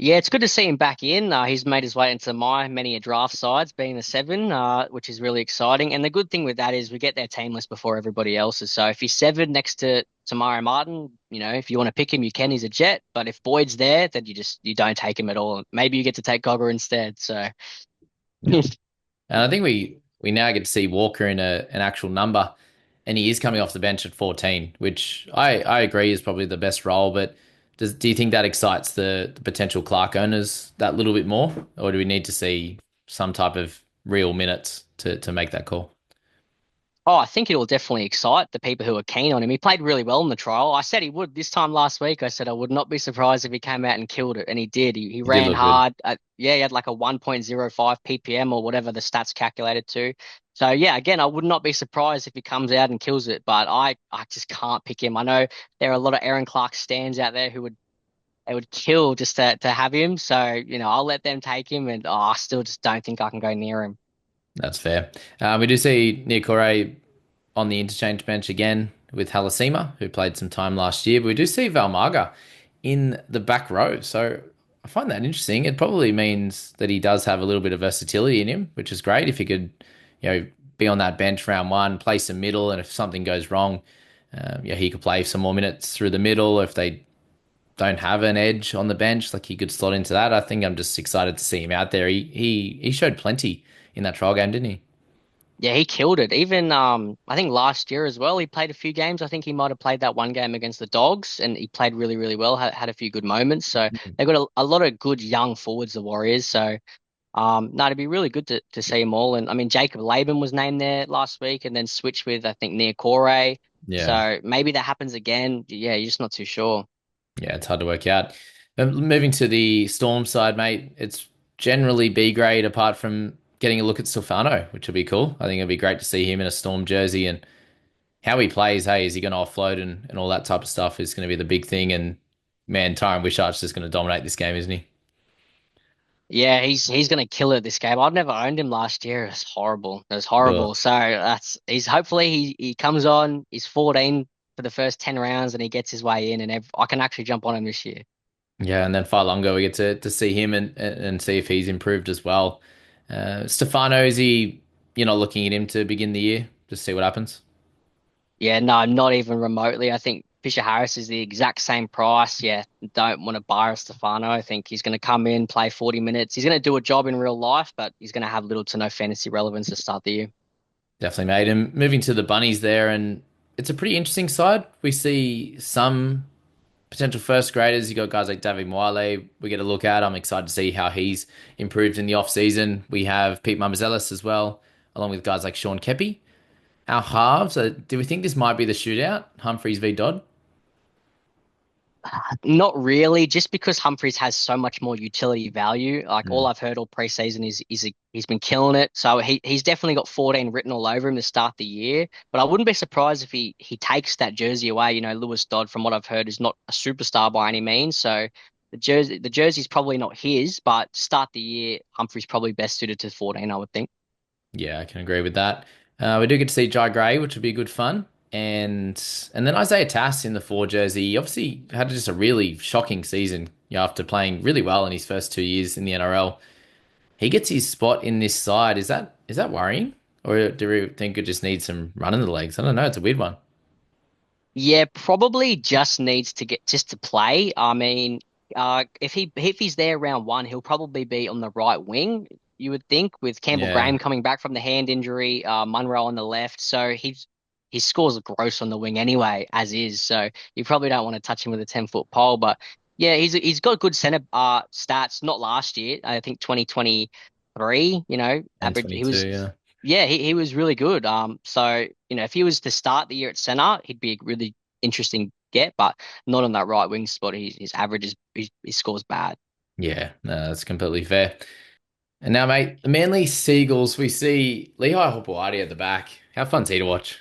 S2: yeah, it's good to see him back in. He's made his way into my many a draft sides, being the 7, which is really exciting. And the good thing with that is we get their team list before everybody else's. So if he's 7 next to Tamara Martin, if you want to pick him, you can. He's a Jet. But if Boyd's there, then you don't take him at all. Maybe you get to take Gogger instead. So
S1: Yeah. And I think we now get to see Walker in an actual number, and he is coming off the bench at 14, which I agree is probably the best role. But do you think that excites the potential Clark owners that little bit more, or do we need to see some type of real minutes to make that call?
S2: Oh, I think it'll definitely excite the people who are keen on him. He played really well in the trial. I said he would this time last week. I said I would not be surprised if he came out and killed it, and he did. He
S1: He did
S2: ran
S1: look good.
S2: hard. Yeah, he had like a 1.05 ppm or whatever the stats calculated to. So yeah, again, I would not be surprised if he comes out and kills it. But I just can't pick him. I know there are a lot of Aaron Clark stands out there who would kill just to have him. So I'll let them take him, and I still just don't think I can go near him.
S1: That's fair. We do see Niokore on the interchange bench again with Halasima, who played some time last year. But we do see Valmaga in the back row. So I find that interesting. It probably means that he does have a little bit of versatility in him, which is great. If he could, be on that bench round one, play some middle, and if something goes wrong, he could play some more minutes through the middle. If they don't have an edge on the bench, like he could slot into that. I think I'm just excited to see him out there. He showed plenty in that trial game, didn't he?
S2: Yeah, he killed it. Even I think last year as well, he played a few games. I think he might have played that one game against the Dogs, and he played really, really well. Had a few good moments. So they've got a lot of good young forwards, the Warriors. So no, it'd be really good to see them all. And I mean, Jacob Laban was named there last week, and then switched with I think Nia Corey.
S1: Yeah.
S2: So maybe that happens again. Yeah, you're just not too sure.
S1: Yeah, it's hard to work out. Moving to the Storm side, mate, it's generally B grade apart from getting a look at Stefano, which would be cool. I think it'd be great to see him in a Storm jersey and how he plays. Hey, is he going to offload and all that type of stuff is going to be the big thing. And man, Tyron Wishart's just going to dominate this game, isn't he?
S2: Yeah, he's gonna kill it this game. I've never owned him last year. It's horrible. It was
S1: Ugh.
S2: horrible. So he's hopefully he comes on. He's 14 for the first 10 rounds and he gets his way in, and I can actually jump on him this year.
S1: Yeah, and then Farlongo, we get to see him and see if he's improved as well. Stefano, is he, you're not looking at him to begin the year? Just see what happens.
S2: Yeah, no, not even remotely. I think Fisher Harris is the exact same price. Yeah, don't want to buy Stefano. I think he's going to come in, play 40 minutes. He's going to do a job in real life, but he's going to have little to no fantasy relevance to start the year.
S1: Definitely made him. Moving to the Bunnies there, and it's a pretty interesting side. We see some potential first graders. You got guys like David Moale we get a look at. I'm excited to see how he's improved in the off season. We have Pete Mamouzelos as well, along with guys like Sean Keppie. Our halves, do we think this might be the shootout? Humphreys v Dodd?
S2: Not really, just because Humphries has so much more utility value. Like all
S1: Hmm.
S2: I've heard all preseason is he's been killing it. So he's definitely got 14 written all over him to start the year. But I wouldn't be surprised if he takes that jersey away. You know, Lewis Dodd, from what I've heard, is not a superstar by any means. So the jersey's probably not his, but to start the year, Humphries probably best suited to 14, I would think.
S1: Yeah, I can agree with that. We do get to see Jai Gray, which would be good fun. And then Isaiah Tass in the four jersey. He obviously had just a really shocking season, after playing really well in his first 2 years in the NRL. He gets his spot in this side. Is that worrying? Or do we think it just needs some run in the legs? I don't know. It's a weird one.
S2: Yeah, probably just needs to get just to play. I mean, if he's there round one, he'll probably be on the right wing, you would think, with Campbell
S1: Yeah.
S2: Graham coming back from the hand injury, Munro on the left. So his scores are gross on the wing anyway, as is. So you probably don't want to touch him with a 10-foot pole. But yeah, he's got good center stats. Not last year, I think 2023. You know,
S1: And
S2: average. He
S1: 22,
S2: was
S1: yeah.
S2: yeah, he was really good. So if he was to start the year at center, he'd be a really interesting get, but not on that right wing spot. His average is his score's bad.
S1: Yeah, no, that's completely fair. And now, mate, the Manly Seagulls, we see Lehigh Hopewadi at the back. How fun's he to watch?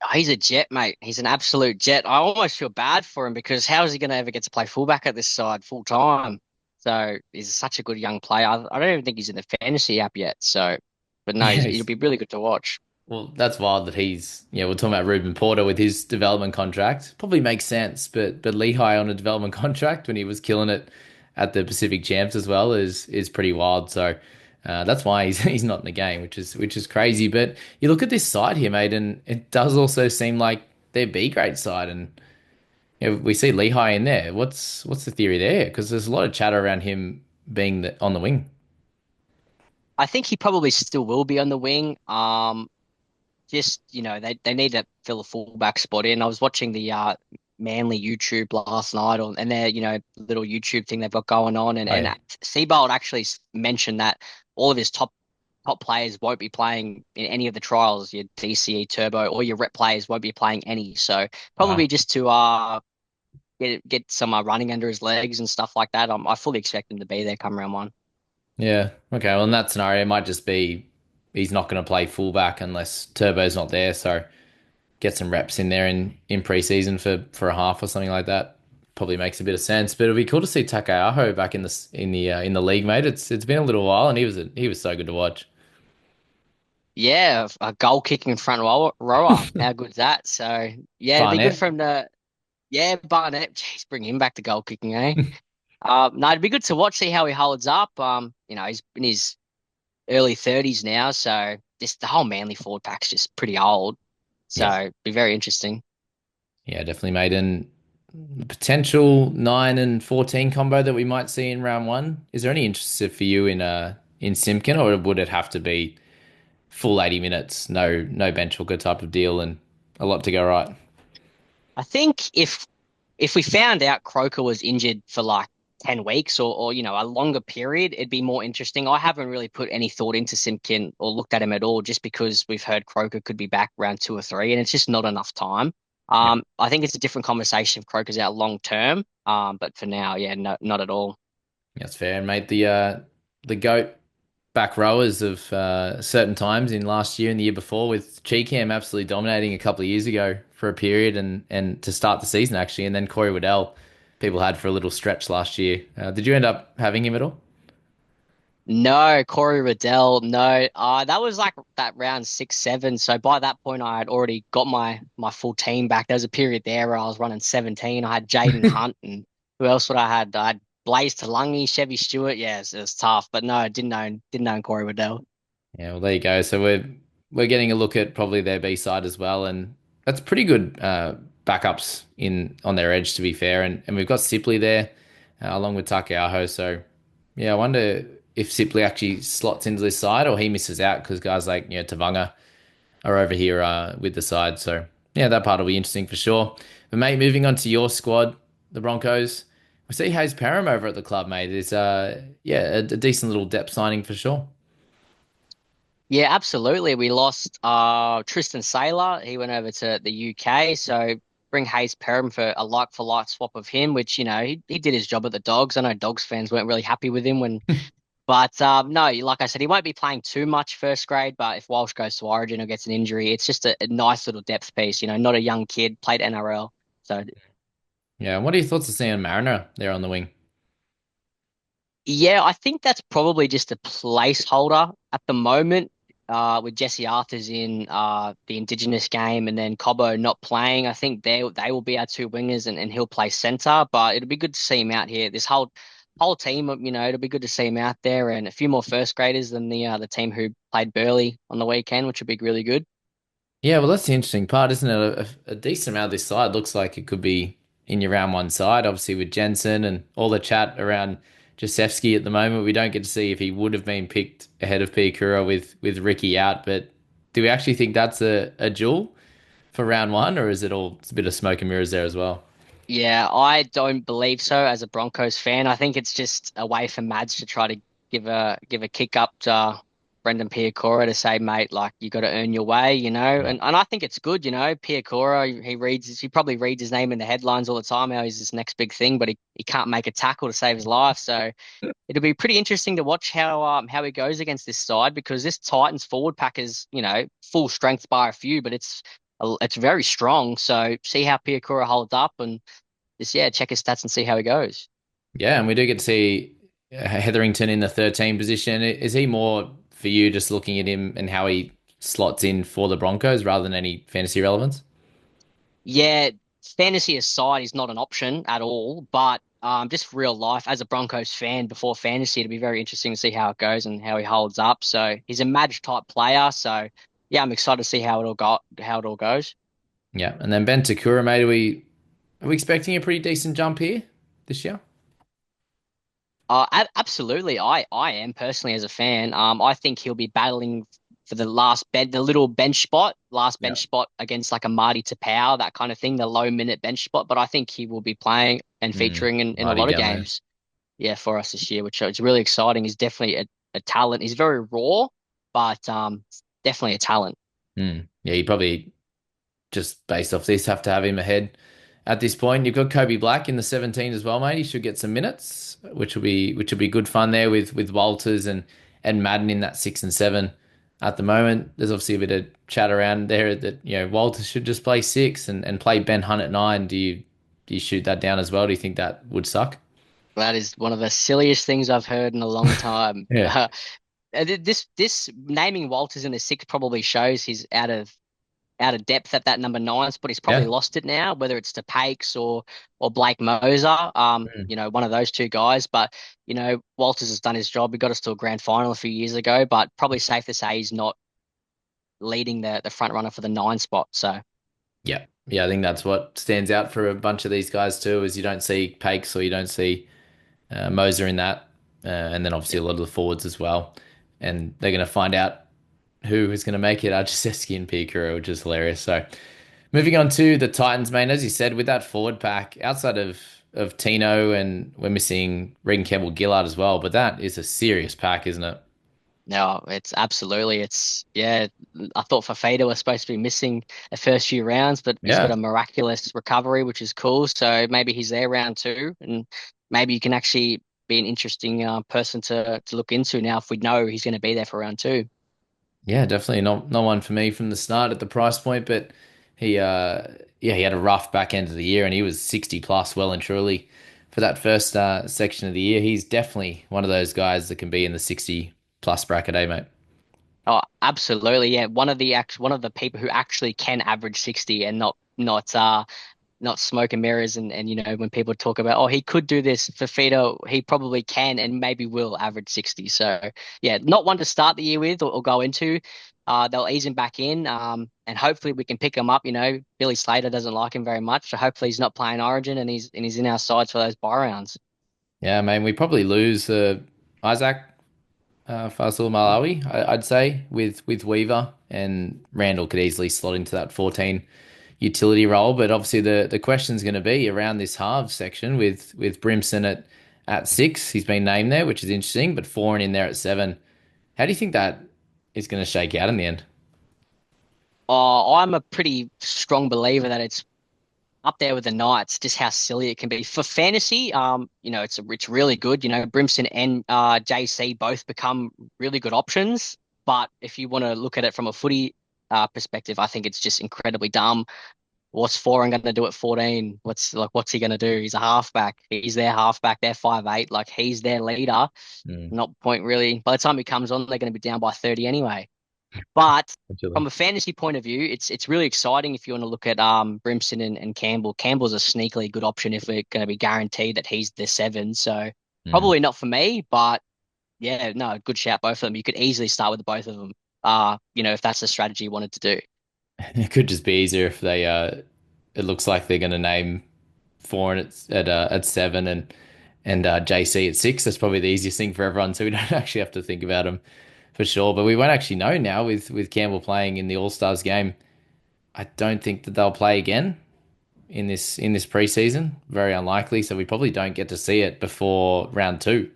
S2: Oh, he's a jet, mate. He's an absolute jet. I almost feel bad for him because how is he going to ever get to play fullback at this side full time? So he's such a good young player. I don't even think he's in the fantasy app yet. So, but no,
S1: Yeah,
S2: it'll be really good to watch.
S1: well, that's wild that we're talking about Ruben Porter with his development contract. Probably makes sense, but Lehigh on a development contract when he was killing it at the Pacific Champs as well is pretty wild. So that's why he's not in the game, which is crazy. But you look at this side here, mate, and it does also seem like they're B grade side, and we see Lehigh in there. What's the theory there? Because there's a lot of chatter around him being on the wing.
S2: I think he probably still will be on the wing. Just they need to fill a fullback spot in. I was watching the Manly YouTube last night and their little YouTube thing they've got going on, and
S1: Oh
S2: and
S1: yeah.
S2: Seabold actually mentioned that all of his top players won't be playing in any of the trials. Your DCE Turbo or your rep players won't be playing any. So probably
S1: Wow.
S2: just to get some running under his legs and stuff like that. I fully expect him to be there come round one.
S1: Yeah. Okay. Well, in that scenario, it might just be he's not going to play fullback unless Turbo's not there. So get some reps in there in preseason for a half or something like that. Probably makes a bit of sense. But it'd be cool to see Takeaho back in the league, mate. It's been a little while, and he was so good to watch.
S2: Yeah, a goal kicking front rower. How good's that? So yeah, it'd be good
S1: Barnett.
S2: for him to. Yeah, Barnett, jeez, bring him back to goal kicking, eh? No, it'd be good to watch, see how he holds up. He's in his early 30s now, so just the whole Manly forward pack's just pretty old. So
S1: Yeah.
S2: it'd be very interesting.
S1: Yeah, definitely, mate. And the potential 9 and 14 combo that we might see in round one. Is there any interest for you in Simpkin, or would it have to be full 80 minutes, no bench hooker type of deal, and a lot to go right?
S2: I think if we found out Croker was injured for like 10 weeks or a longer period, it'd be more interesting. I haven't really put any thought into Simpkin or looked at him at all just because we've heard Croker could be back round 2 or 3 and it's just not enough time.
S1: Yeah,
S2: I think it's a different conversation if Croker's out long term. But for now, yeah, no, not at all.
S1: that's fair. And mate, the goat back rowers of certain times in last year and the year before, with Cheekham absolutely dominating a couple of years ago for a period and to start the season actually, and then Corey Waddell, people had for a little stretch last year. Did you end up having him at all?
S2: No, Corey Riddell, no. That was like that round 6, 7. So by that point, I had already got my full team back. There was a period there where I was running 17. I had Jaden Hunt and who else would I had? I had Blaze Talungi, Chevy Stewart. Yes, it was tough, but no, didn't own Corey Riddell.
S1: Yeah, well, there you go. So we're getting a look at probably their B side as well, and That's pretty good backups in on their edge, to be fair. And we've got Sipley there along with Takeaho. So yeah, I wonder if Sipley actually slots into this side or he misses out because guys like Tavanga are over here with the side. So yeah, that part will be interesting for sure. But mate, moving on to your squad, the Broncos. We see Hayes Perham over at the club, mate. It's yeah, a decent little depth signing for sure.
S2: Yeah, absolutely. We lost Tristan Saylor. He went over to the UK. So bring Hayes Perham for a like for like swap of him, which, he did his job at the Dogs. I know Dogs fans weren't really happy with him but no, like I said, he won't be playing too much first grade, but if Walsh goes to Origin or gets an injury, it's just a nice little depth piece, not a young kid, played NRL. So
S1: Yeah, what are your thoughts of seeing Mariner there on the wing?
S2: yeah, I think that's probably just a placeholder at the moment. With Jesse Arthurs in the Indigenous game and then Cobbo not playing, I think they will be our two wingers and he'll play centre. But it'll be good to see him out here. This whole team, it'll be good to see him out there and a few more first graders than the team who played Burleigh on the weekend, which would be really good.
S1: Yeah, well, that's the interesting part, isn't it? A decent amount of this side looks like it could be in your round one side, obviously with Jensen and all the chat around Josefsky at the moment. We don't get to see if he would have been picked ahead of Piakura with Ricky out, but do we actually think that's a duel for round one, or is it all it's a bit of smoke and mirrors there as well?
S2: Yeah, I don't believe so as a Broncos fan. I think it's just a way for Mads to try to give a kick up to Brendan Piakura to say, mate, like you got to earn your way,
S1: Yeah.
S2: And I think it's good, Piakura, he probably reads his name in the headlines all the time, how he's this next big thing, but he can't make a tackle to save his life. So it'll be pretty interesting to watch how he goes against this side because this Titans forward pack is, full strength by a few, but it's very strong. So see how Piakura holds up and just check his stats and see how he goes.
S1: Yeah, and we do get to see Hetherington in the 13 position. Is he more for you just looking at him and how he slots in for the Broncos rather than any fantasy relevance?
S2: Yeah, fantasy aside is not an option at all, but just real life as a Broncos fan before fantasy, it'll be very interesting to see how it goes and how he holds up. So he's a Madge type player. So yeah, I'm excited to see how it all goes.
S1: Yeah, and then Ben Takura, mate, are we expecting a pretty decent jump here this year?
S2: Absolutely. I am personally as a fan. I think he'll be battling for the little last
S1: Yeah.
S2: bench spot against like a Marty Tapau, that kind of thing, the low minute bench spot. But I think he will be playing and featuring in a
S1: Mighty
S2: lot of
S1: down there.
S2: games, yeah, for us this year, which is really exciting. He's definitely a talent. He's very raw, but definitely a talent.
S1: Yeah, you probably just based off this have to have him ahead at this point. You've got Kobe Black in the 17 as well, mate. He should get some minutes, which will be good fun there with Walters and Madden in that 6 and 7 at the moment. There's obviously a bit of chat around there that Walters should just play 6 and play Ben Hunt at 9. Do you shoot that down as well? Do you think that would suck?
S2: That is one of the silliest things I've heard in a long time.
S1: Yeah.
S2: This naming Walters in the six probably shows he's out of depth at that number nine spot. He's probably
S1: Yeah.
S2: lost it now, whether it's to Pakes or Blake Moser, one of those two guys. But Walters has done his job. He got us to a grand final a few years ago, but probably safe to say he's not leading the front runner for the nine spot. So
S1: Yeah. Yeah, I think that's what stands out for a bunch of these guys too, is you don't see Pakes or you don't see Moser in that, and then obviously a lot of the forwards as well. And they're going to find out who is going to make it, Archieseski and Piakura, which is hilarious. So moving on to the Titans, man, as you said, with that forward pack, outside of Tino, and we're missing Regan Campbell Gillard as well, but that is a serious pack, isn't it?
S2: no, it's yeah. I thought Fafita was supposed to be missing the first few rounds, but he's got
S1: Yeah.
S2: a miraculous recovery, which is cool. So maybe he's there round two, and maybe you can actually be an interesting person to look into now if we know he's going to be there for round two.
S1: Yeah, definitely not one for me from the start at the price point, but he yeah, he had a rough back end of the year and he was 60 plus well and truly for that first section of the year. He's definitely one of those guys that can be in the 60 plus bracket, eh, mate?
S2: Oh, absolutely. Yeah. One of the people who actually can average 60 and not smoke and mirrors and when people talk about he could do this for Fito, he probably can and maybe will average 60. So yeah, not one to start the year with or go into. they'll ease him back in, and hopefully we can pick him up. Billy Slater doesn't like him very much, so hopefully he's not playing Origin and he's in our sides for those bye rounds.
S1: Yeah, man, we probably lose Isaac Faisal Malawi, I'd say, with Weaver, and Randall could easily slot into that 14 utility role. But obviously, the question's going to be around this halves section with Brimson at 6. He's been named there, which is interesting, but Foran in there at 7. How do you think that is going to shake out in the end?
S2: I'm a pretty strong believer that it's up there with the Knights, just how silly it can be for fantasy. It's really good. Brimson and JC both become really good options. But if you want to look at it from a footy perspective, I think it's just incredibly dumb. What's Foran going to do at 14? What's he going to do? He's a halfback. He's their halfback. They're 5'8". Like he's their leader.
S1: Mm,
S2: Not point really. By the time he comes on, they're going to be down by 30 anyway. But
S1: actually.
S2: from a fantasy point of view, it's really exciting if you want to look at Brimson and Campbell. Campbell's a sneakily good option if we're going to be guaranteed that he's the 7. So
S1: Mm.
S2: probably not for me, but yeah, no, good shout both of them. You could easily start with both of them. If that's the strategy you wanted to do.
S1: It could just be easier if they it looks like they're going to name Foreign at 7 and JC at 6. That's probably the easiest thing for everyone, so we don't actually have to think about them for sure. But we won't actually know now with Campbell playing in the All Stars game. I don't think that they'll play again in this preseason. Very unlikely. So we probably don't get to see it before round 2,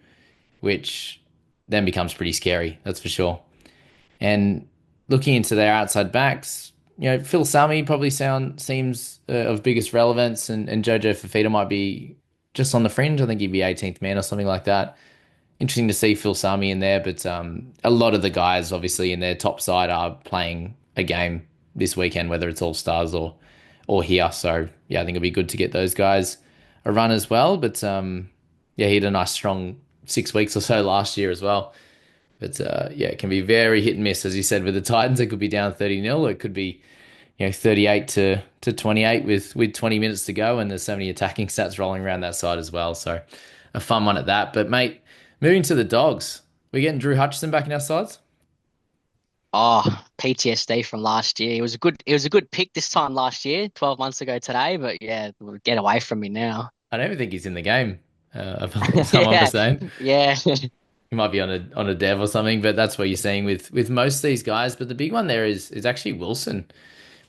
S1: which then becomes pretty scary. That's for sure. And looking into their outside backs, Phil Sami probably seems of biggest relevance, and Jojo Fafita might be just on the fringe. I think he'd be 18th man or something like that. Interesting to see Phil Sami in there, but a lot of the guys, obviously, in their top side are playing a game this weekend, whether it's All Stars or here. So yeah, I think it'd be good to get those guys a run as well. But yeah, he had a nice strong 6 weeks or so last year as well. But yeah, it can be very hit and miss, as you said, with the Titans. It could be down 30-0. It could be 38 to 28 with 20 minutes to go, and there's so many attacking stats rolling around that side as well. So a fun one at that. But mate, moving to the Dogs, we're getting Drew Hutchison back in our sides.
S2: Oh, PTSD from last year. It was a good pick this time last year, 12 months ago today, but yeah, get away from me now.
S1: I don't even think he's in the game. Someone was
S2: Yeah,
S1: saying
S2: yeah.
S1: he might be on a dev or something, but that's what you're seeing with most of these guys. But the big one there is actually Wilson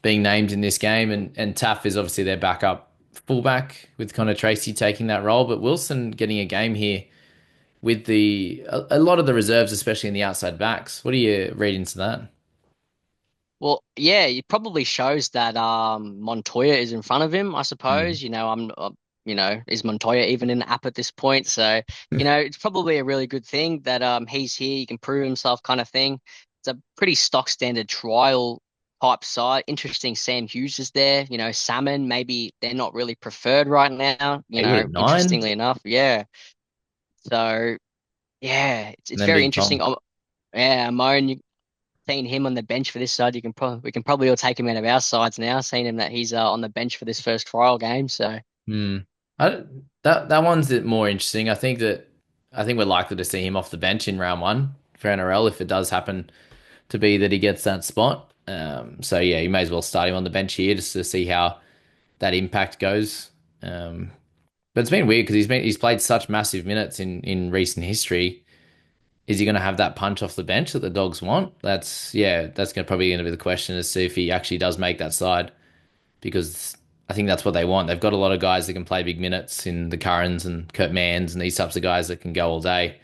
S1: being named in this game, and Taff is obviously their backup fullback with Connor Tracy taking that role. But Wilson getting a game here with a lot of the reserves, especially in the outside backs. What do you read into that?
S2: Well, yeah, it probably shows that Montoya is in front of him, I
S1: Mm.
S2: suppose. Is Montoya even in the app at this point? So, it's probably a really good thing that he's here, he can prove himself kind of thing. It's a pretty stock standard trial type side. Interesting Sam Hughes is there. Salmon, maybe they're not really preferred right now,
S1: He would at 9,
S2: interestingly enough. Yeah. So, yeah, it's,
S1: and
S2: it's
S1: then
S2: very
S1: Big
S2: interesting.
S1: Tom.
S2: Yeah, Moan, seeing him on the bench for this side, we can probably all take him out of our sides now, seeing him that he's on the bench for this first trial game. So
S1: Hmm. I, that one's more interesting. I think we're likely to see him off the bench in round 1 for NRL if it does happen to be that he gets that spot. So yeah, you may as well start him on the bench here just to see how that impact goes. Um, but it's been weird because he's played such massive minutes in recent history. Is he going to have that punch off the bench that the Dogs want? That's probably going to be the question, to see if he actually does make that side, because I think that's what they want. They've got a lot of guys that can play big minutes in the Currans and Kurt Manns and these types of guys that can go all day.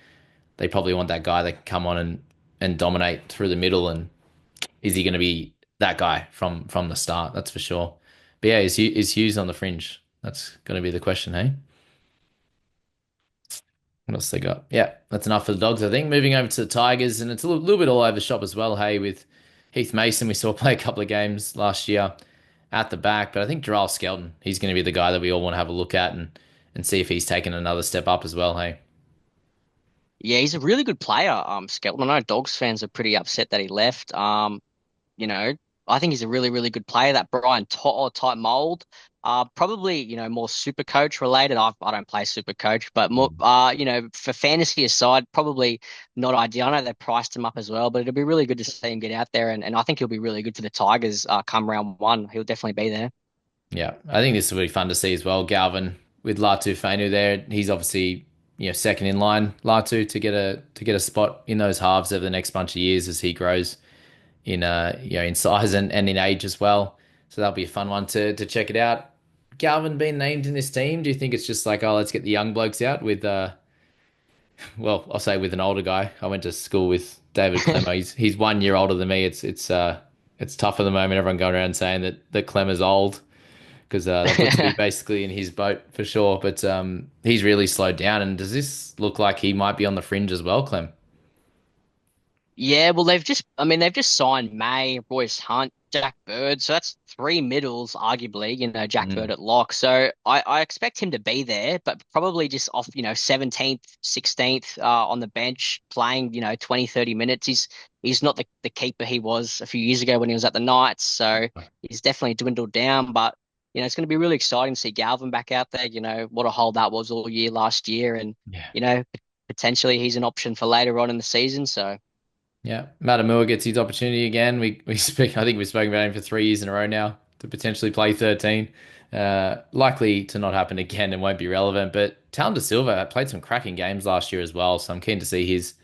S1: They probably want that guy that can come on and dominate through the middle. And is he going to be that guy from the start? That's for sure. But yeah, is Hughes on the fringe? That's going to be the question, hey? What else they got? Yeah, that's enough for the Dogs, I think. Moving over to the Tigers, and it's a little bit all over the shop as well, hey, with Heath Mason. We saw play a couple of games last year at the back, but I think Jarrell Skelton, he's going to be the guy that we all want to have a look at and see if he's taken another step up as well, hey.
S2: yeah, he's a really good player. Skelton. I know Dogs fans are pretty upset that he left. You know. I think he's a really, really good player. That Brian To'o type mold. Probably, more super coach related. I don't play super coach, but more,
S1: Mm.
S2: for fantasy aside, probably not ideal. I know they priced him up as well, but it'll be really good to see him get out there. And I think he'll be really good for the Tigers come round one. He'll definitely be there.
S1: Yeah, I think this will be fun to see as well. Galvin with Latu Fainu there. He's obviously second in line, Latu, to get a spot in those halves over the next bunch of years as he grows in in size and in age as well. So that'll be a fun one to check it out. Galvin being named in this team, do you think it's just like, oh, let's get the young blokes out with well, I'll say with an older guy. I went to school with David Clemmer. He's 1 year older than me. It's tough at the moment. Everyone going around saying that Clemmer's old because that puts me basically in his boat for sure. But he's really slowed down. And does this look like he might be on the fringe as well, Clem?
S2: Yeah, well, they've just signed May, Royce Hunt, Jack Bird. So that's three middles, arguably, Jack Bird
S1: Mm,
S2: at lock. So I expect him to be there, but probably just off, 17th, 16th on the bench playing, 20, 30 minutes. He's not the keeper he was a few years ago when he was at the Knights. So he's definitely dwindled down. But, it's going to be really exciting to see Galvin back out there. What a hole that was all year last year. And,
S1: yeah.
S2: potentially he's an option for later on in the season. So.
S1: Yeah, Matamua gets his opportunity again. We speak. I think we've spoken about him for 3 years in a row now to potentially play 13. Likely to not happen again and won't be relevant. But Talon Silva played some cracking games last year as well, so I'm keen to see his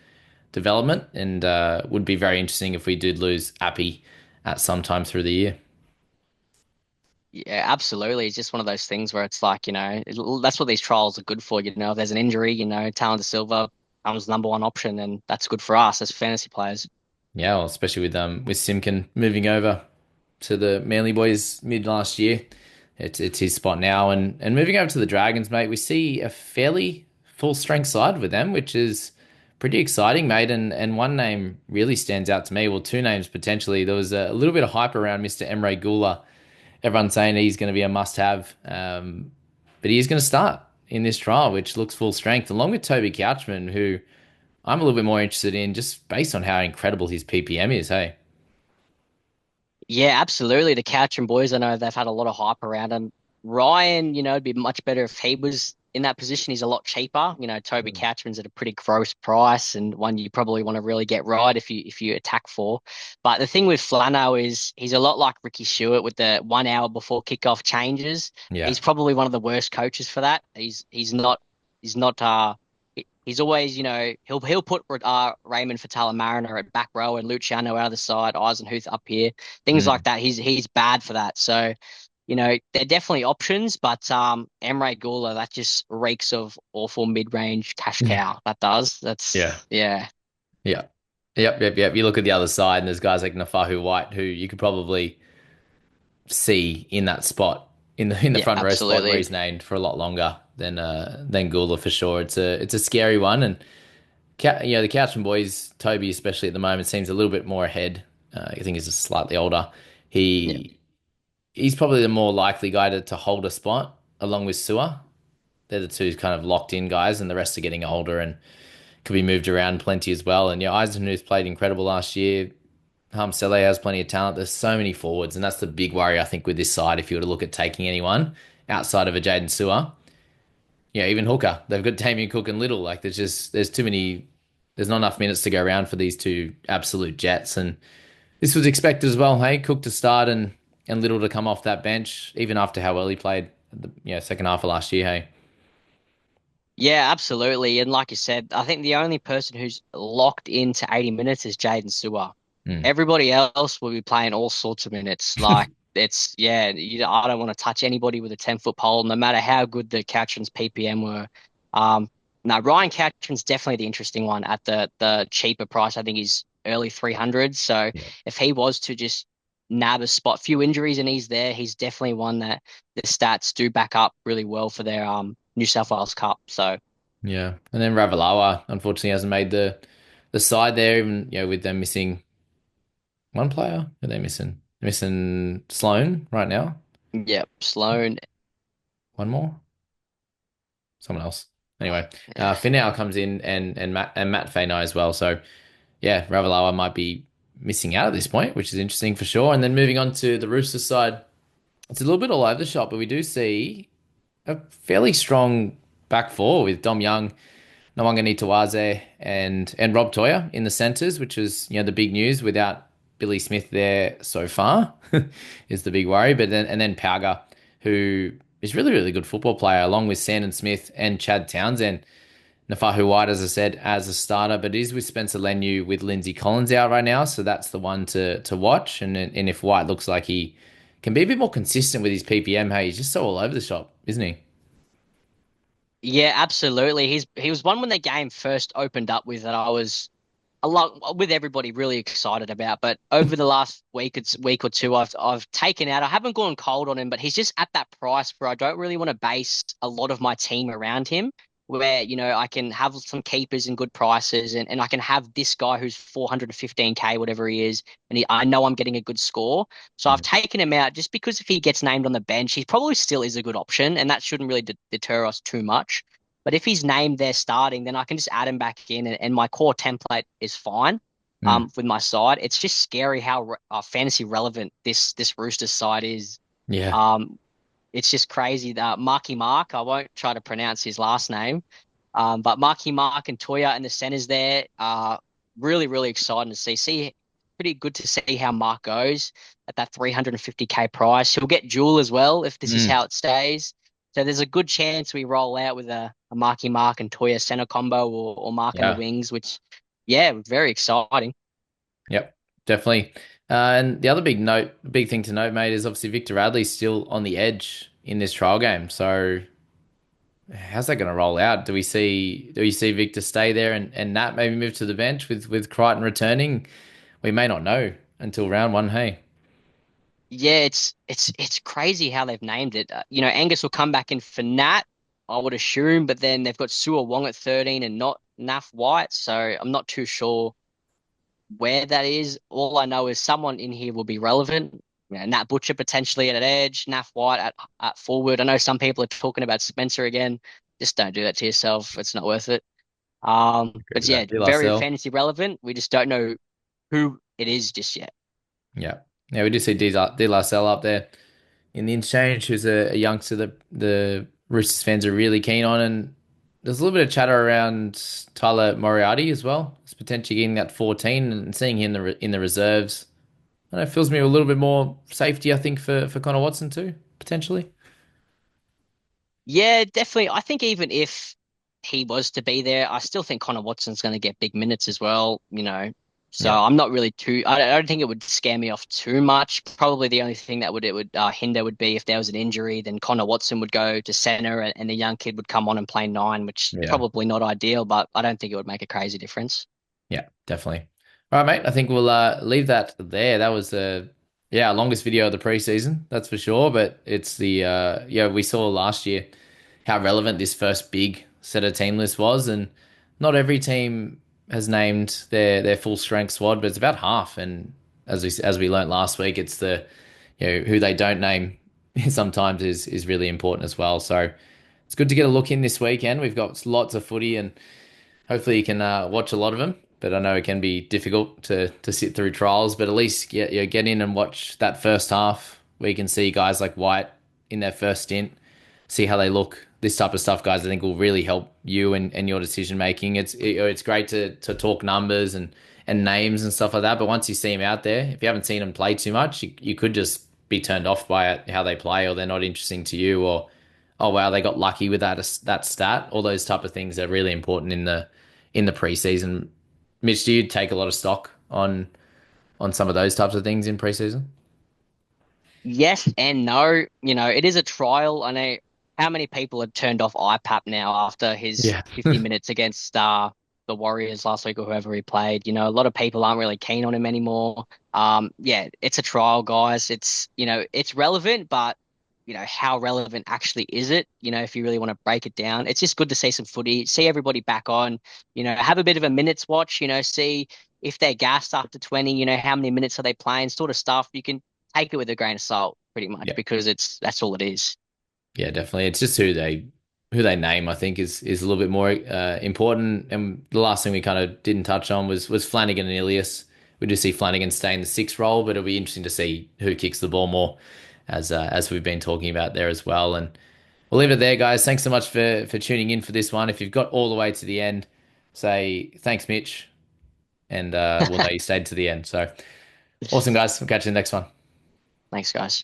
S1: development and would be very interesting if we did lose Appy at some time through the year.
S2: Yeah, absolutely. It's just one of those things where it's like, that's what these trials are good for. If there's an injury, Talon Silva becomes the number one option, and that's good for us as fantasy players.
S1: Yeah, well, especially with Simkin moving over to the Manly boys mid last year. It's his spot now, and moving over to the Dragons, mate. We see a fairly full strength side with them, which is pretty exciting, mate. And one name really stands out to me. Well, two names potentially. There was a little bit of hype around Mr. Emre Gula. Everyone's saying he's going to be a must-have, but he is going to start in this trial, which looks full strength, along with Toby Couchman, who I'm a little bit more interested in, just based on how incredible his PPM is. Hey.
S2: Yeah, absolutely. The Couch and boys, I know they've had a lot of hype around him. Ryan, it'd be much better if he was in that position. He's a lot cheaper. Toby
S1: Mm.
S2: Couchman's at a pretty gross price and one you probably want to really get right if you attack for. But the thing with Flano is he's a lot like Ricky Stewart with the 1 hour before kickoff changes.
S1: Yeah.
S2: He's probably one of the worst coaches for that. He's not he's always, he'll put Raymond Fatala Mariner at back row and Luciano out of the side, Eisenhuth up here, things like
S1: Mm.
S2: that. He's bad for that. So, they're definitely options, but Emre Gula, that just reeks of awful mid-range cash
S1: Yeah.
S2: cow. That does.
S1: Yeah.
S2: That's yeah.
S1: Yeah. Yep. You look at the other side, and there's guys like Nafahu White who you could probably see in that spot, in the
S2: Yeah,
S1: front row spot where
S2: absolutely.
S1: he's named for a lot longer than Gula for sure. It's a scary one, and the Couchman boys, Toby especially at the moment seems a little bit more ahead. I think he's just slightly older.
S2: Yeah.
S1: He's probably the more likely guy to hold a spot along with Sewer. They're the two kind of locked in guys, and the rest are getting older and could be moved around plenty as well. And yeah, Eisenhuth played incredible last year. Sele has plenty of talent. There's so many forwards, and that's the big worry I think with this side. If you were to look at taking anyone outside of a Jaden Sewer, even hooker, they've got Damien Cook and Little. Like there's too many. There's not enough minutes to go around for these two absolute jets, and this was expected as well. Hey, Cook to start and Little to come off that bench, even after how well he played the second half of last year. Hey,
S2: Yeah, absolutely. And like you said, I think the only person who's locked into 80 minutes is Jaden Sewer.
S1: mm.
S2: Everybody else will be playing all sorts of minutes. Like yeah, I don't want to touch anybody with a 10-foot pole, no matter how good the Couchran's PPM were. Um, no, Ryan Couchran's definitely the interesting one at the cheaper price. I think he's early 300s. So
S1: Yeah.
S2: if he was to just nab a spot, few injuries and he's there, he's definitely one that the stats do back up really well for their New South Wales Cup. So
S1: Yeah, and then Ravalawa unfortunately hasn't made the side there, even with them missing one player. Who are they missing? They're missing Sloan right now.
S2: yep, Sloan.
S1: One more, someone else. Anyway,
S2: Yeah.
S1: Finau comes in and Matt Fainai as well. So yeah, Ravalawa might be missing out at this point, which is interesting for sure. And then moving on to the Roosters side, it's a little bit all over the shop, but we do see a fairly strong back four with Dom Young, Nawaqanitawase, and Rob Toya in the centres, which is the big news without Billy Smith there so far is the big worry. But then Pauga, who is really good football player, along with Sandon Smith and Chad Townsend. Nafahu White, as I said, as a starter, but is with Spencer Leniu with Lindsay Collins out right now, so that's the one to watch. And if White looks like he can be a bit more consistent with his PPM, hey, he's just so all over the shop, isn't he?
S2: Yeah, absolutely. He was one when the game first opened up with that I was a lot with everybody really excited about. But over the last week or two, I've taken out. I haven't gone cold on him, but he's just at that price where I don't really want to base a lot of my team around him. Where, I can have some keepers and good prices, and I can have this guy who's 415K, whatever he is, and I know I'm getting a good score. So I've
S1: Mm.
S2: taken him out just because if he gets named on the bench, he probably still is a good option, and that shouldn't really deter us too much. But if he's named there starting, then I can just add him back in, and my core template is fine.
S1: Mm.
S2: With my side, it's just scary how fantasy relevant this Roosters side is.
S1: Yeah.
S2: Um, it's just crazy that Marky Mark, I won't try to pronounce his last name, but Marky Mark and Toya and the centers there are really exciting to see. Pretty good to see how Mark goes at that 350K price. He'll get Jewel as well if this is
S1: Mm.
S2: how it stays. So there's a good chance we roll out with a Marky Mark and Toya center combo or Mark in the
S1: Yeah.
S2: wings, which, yeah, very exciting.
S1: Yep. Definitely. And the other big thing to note, mate, is obviously Victor Radley's still on the edge in this trial game. So how's that going to roll out? Do we see Victor stay there and Nat maybe move to the bench with Crichton returning? We may not know until round one. Hey,
S2: Yeah, it's crazy how they've named it. Angus will come back in for Nat, I would assume, but then they've got Sua Wong at 13 and not Naf White, so I'm not too sure where that is. All I know is someone in here will be relevant. Nat Butcher potentially at an edge, Naf White at forward. I know some people are talking about Spencer again. Just don't do that to yourself. It's not worth it.
S1: agree
S2: But
S1: with
S2: yeah,
S1: that. De La
S2: very
S1: Salle.
S2: fantasy relevant. We just don't know who it is just yet.
S1: Yeah, yeah, we do see De La Salle up there in the interchange, who's a youngster that the Roosters fans are really keen on, and there's a little bit of chatter around Tyler Moriarty as well. He's potentially getting that 14 and seeing him in the reserves. I don't know, it fills me with a little bit more safety, I think, for Connor Watson too, potentially.
S2: Yeah, definitely. I think even if he was to be there, I still think Connor Watson's going to get big minutes as well. So
S1: Yeah,
S2: I'm not really too. I don't think it would scare me off too much. Probably the only thing that would hinder would be if there was an injury, then Connor Watson would go to center and the young kid would come on and play nine, which
S1: yeah.
S2: probably not ideal, but I don't think it would make a crazy difference.
S1: Yeah, definitely. All right, mate. I think we'll leave that there. That was longest video of the preseason, that's for sure. But it's the we saw last year how relevant this first big set of team list was, and not every team has named their full strength squad, but it's about half. And as we learned last week, it's the who they don't name sometimes is really important as well. So it's good to get a look in this weekend. We've got lots of footy and hopefully you can watch a lot of them. But I know it can be difficult to sit through trials. But at least get in and watch that first half where you can see guys like White in their first stint, see how they look. This type of stuff, guys, I think will really help you and your decision making. It's great to talk numbers and names and stuff like that. But once you see them out there, if you haven't seen them play too much, you could just be turned off by it, how they play, or they're not interesting to you, or oh wow, they got lucky with that stat. All those type of things are really important in the preseason. Mitch, do you take a lot of stock on some of those types of things in preseason?
S2: Yes and no. It is a trial. I know how many people have turned off IPAP now after his
S1: Yeah.
S2: 50 minutes against the Warriors last week or whoever he played. A lot of people aren't really keen on him anymore. Yeah, it's a trial, guys. It's relevant, but how relevant actually is it? If you really want to break it down, it's just good to see some footy, see everybody back on, have a bit of a minutes watch, see if they're gassed after 20, how many minutes are they playing, sort of stuff. You can take it with a grain of salt, pretty much,
S1: Yeah.
S2: because that's all it is.
S1: Yeah, definitely. It's just who they name, I think, is a little bit more important. And the last thing we kind of didn't touch on was Flanagan and Ilias. we do see Flanagan stay in the sixth role, but it'll be interesting to see who kicks the ball more, as we've been talking about there as well. And we'll leave it there, guys. Thanks so much for tuning in for this one. If you've got all the way to the end, say thanks, Mitch, and we'll know you stayed to the end. So awesome, guys. We'll catch you in the next one.
S2: Thanks, guys.